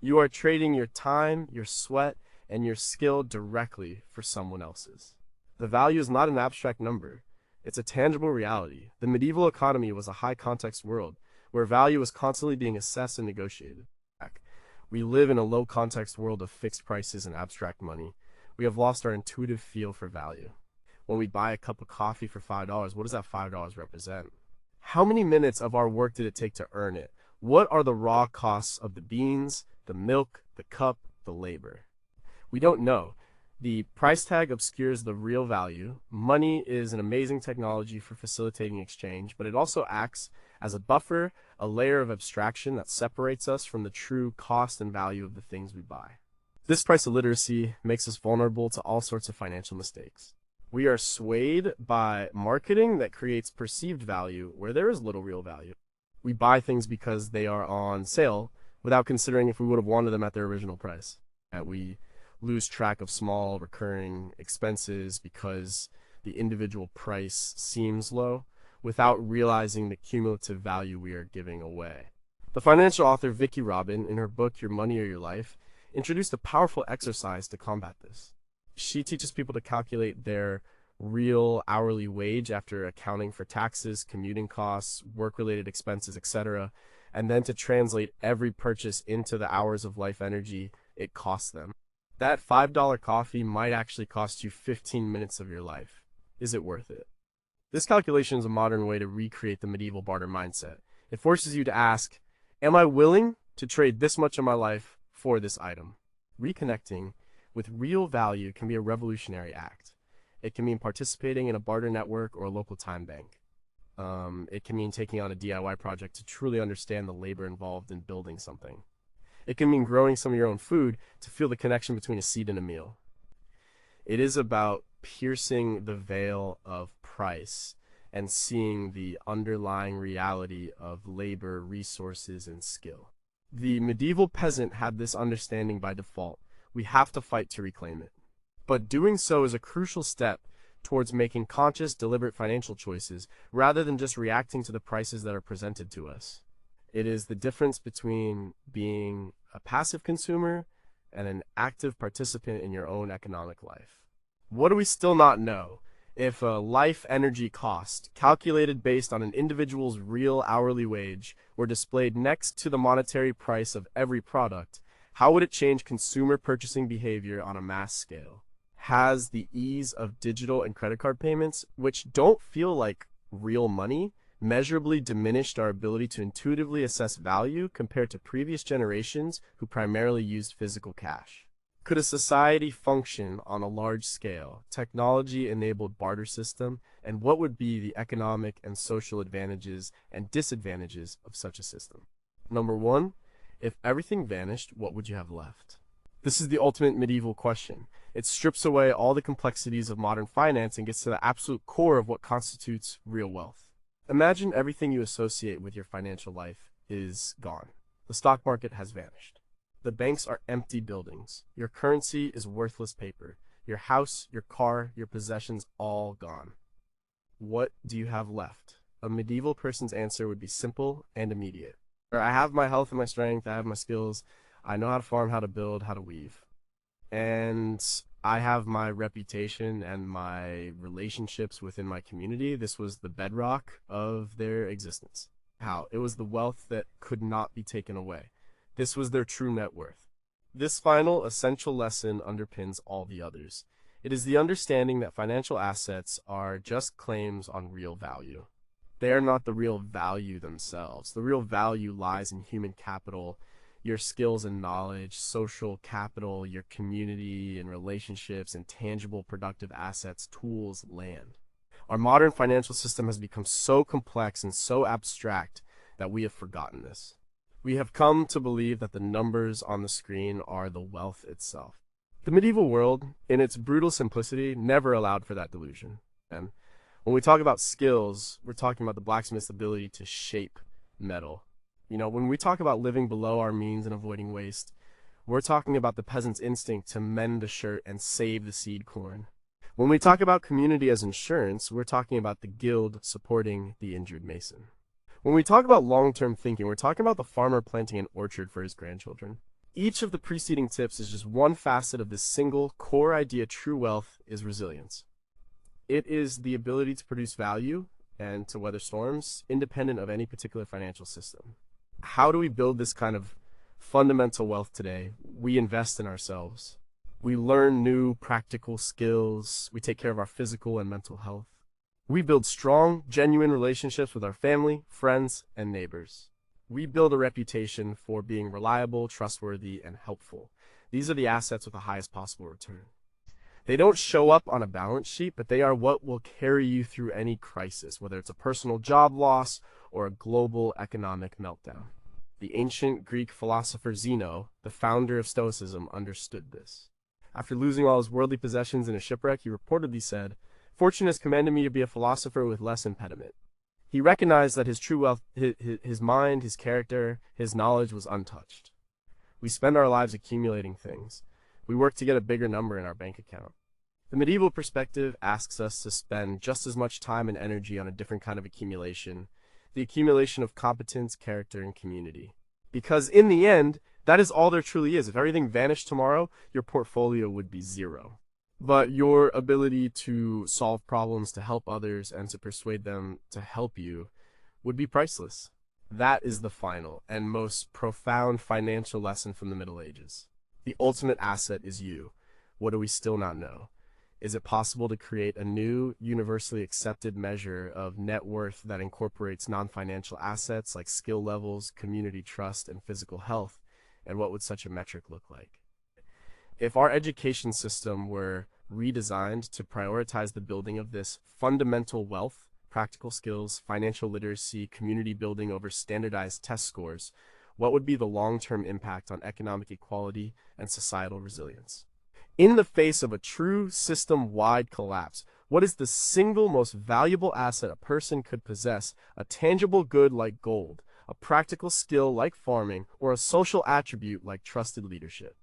You are trading your time, your sweat, and your skill directly for someone else's. The value is not an abstract number. It's a tangible reality. The medieval economy was a high-context world where value was constantly being assessed and negotiated. We live in a low-context world of fixed prices and abstract money. We have lost our intuitive feel for value. When we buy a cup of coffee for $5, what does that $5 represent? How many minutes of our work did it take to earn it? What are the raw costs of the beans, the milk, the cup, the labor? We don't know. The price tag obscures the real value. Money is an amazing technology for facilitating exchange, but it also acts as a buffer, a layer of abstraction that separates us from the true cost and value of the things we buy. This price illiteracy makes us vulnerable to all sorts of financial mistakes. We are swayed by marketing that creates perceived value where there is little real value. We buy things because they are on sale without considering if we would have wanted them at their original price. We lose track of small recurring expenses because the individual price seems low without realizing the cumulative value we are giving away. The financial author Vicki Robin, in her book Your Money or Your Life, introduced a powerful exercise to combat this. She teaches people to calculate their real hourly wage after accounting for taxes, commuting costs, work-related expenses, etc., and then to translate every purchase into the hours of life energy it costs them. That $5 coffee might actually cost you 15 minutes of your life. Is it worth it? This calculation is a modern way to recreate the medieval barter mindset. It forces you to ask, am I willing to trade this much of my life for this item? Reconnecting with real value can be a revolutionary act. It can mean participating in a barter network or a local time bank. It can mean taking on a DIY project to truly understand the labor involved in building something. It can mean growing some of your own food to feel the connection between a seed and a meal. It is about piercing the veil of price and seeing the underlying reality of labor, resources, and skill. The medieval peasant had this understanding by default. We have to fight to reclaim it. But doing so is a crucial step towards making conscious, deliberate financial choices rather than just reacting to the prices that are presented to us. It is the difference between being a passive consumer and an active participant in your own economic life. What do we still not know? If a life energy cost, calculated based on an individual's real hourly wage, were displayed next to the monetary price of every product, how would it change consumer purchasing behavior on a mass scale? Has the ease of digital and credit card payments, which don't feel like real money, measurably diminished our ability to intuitively assess value compared to previous generations who primarily used physical cash? Could a society function on a large scale, technology-enabled barter system, and what would be the economic and social advantages and disadvantages of such a system? Number one, if everything vanished, what would you have left? This is the ultimate medieval question. It strips away all the complexities of modern finance and gets to the absolute core of what constitutes real wealth. Imagine everything you associate with your financial life is gone. The stock market has vanished. The banks are empty buildings. Your currency is worthless paper. Your house, your car, your possessions, all gone. What do you have left? A medieval person's answer would be simple and immediate. I have my health and my strength, I have my skills, I know how to farm, how to build, how to weave. And I have my reputation and my relationships within my community. This was the bedrock of their existence. How? It was the wealth that could not be taken away. This was their true net worth. This final essential lesson underpins all the others. It is the understanding that financial assets are just claims on real value. They are not the real value themselves. The real value lies in human capital, your skills and knowledge, social capital, your community and relationships, and tangible productive assets, tools, land. Our modern financial system has become so complex and so abstract that we have forgotten this. We have come to believe that the numbers on the screen are the wealth itself. The medieval world, in its brutal simplicity, never allowed for that delusion. And when we talk about skills, we're talking about the blacksmith's ability to shape metal. When we talk about living below our means and avoiding waste, we're talking about the peasant's instinct to mend the shirt and save the seed corn. When we talk about community as insurance, we're talking about the guild supporting the injured mason. When we talk about long-term thinking, we're talking about the farmer planting an orchard for his grandchildren. Each of the preceding tips is just one facet of this single core idea: true wealth is resilience. It is the ability to produce value and to weather storms independent of any particular financial system. How do we build this kind of fundamental wealth today? We invest in ourselves. We learn new practical skills. We take care of our physical and mental health. We build strong, genuine relationships with our family, friends, and neighbors. We build a reputation for being reliable, trustworthy, and helpful. These are the assets with the highest possible return. They don't show up on a balance sheet, but they are what will carry you through any crisis, whether it's a personal job loss or a global economic meltdown. The ancient Greek philosopher Zeno, the founder of Stoicism, understood this. After losing all his worldly possessions in a shipwreck, he reportedly said, "Fortune has commanded me to be a philosopher with less impediment." He recognized that his true wealth, his mind, his character, his knowledge was untouched. We spend our lives accumulating things. We work to get a bigger number in our bank account. The medieval perspective asks us to spend just as much time and energy on a different kind of accumulation, the accumulation of competence, character, and community. Because in the end, that is all there truly is. If everything vanished tomorrow, your portfolio would be zero. But your ability to solve problems, to help others, and to persuade them to help you would be priceless. That is the final and most profound financial lesson from the Middle Ages. The ultimate asset is you. What do we still not know? Is it possible to create a new, universally accepted measure of net worth that incorporates non-financial assets like skill levels, community trust, and physical health? And what would such a metric look like? If our education system were redesigned to prioritize the building of this fundamental wealth, practical skills, financial literacy, community building over standardized test scores, what would be the long-term impact on economic equality and societal resilience? In the face of a true system-wide collapse, what is the single most valuable asset a person could possess, a tangible good like gold, a practical skill like farming, or a social attribute like trusted leadership?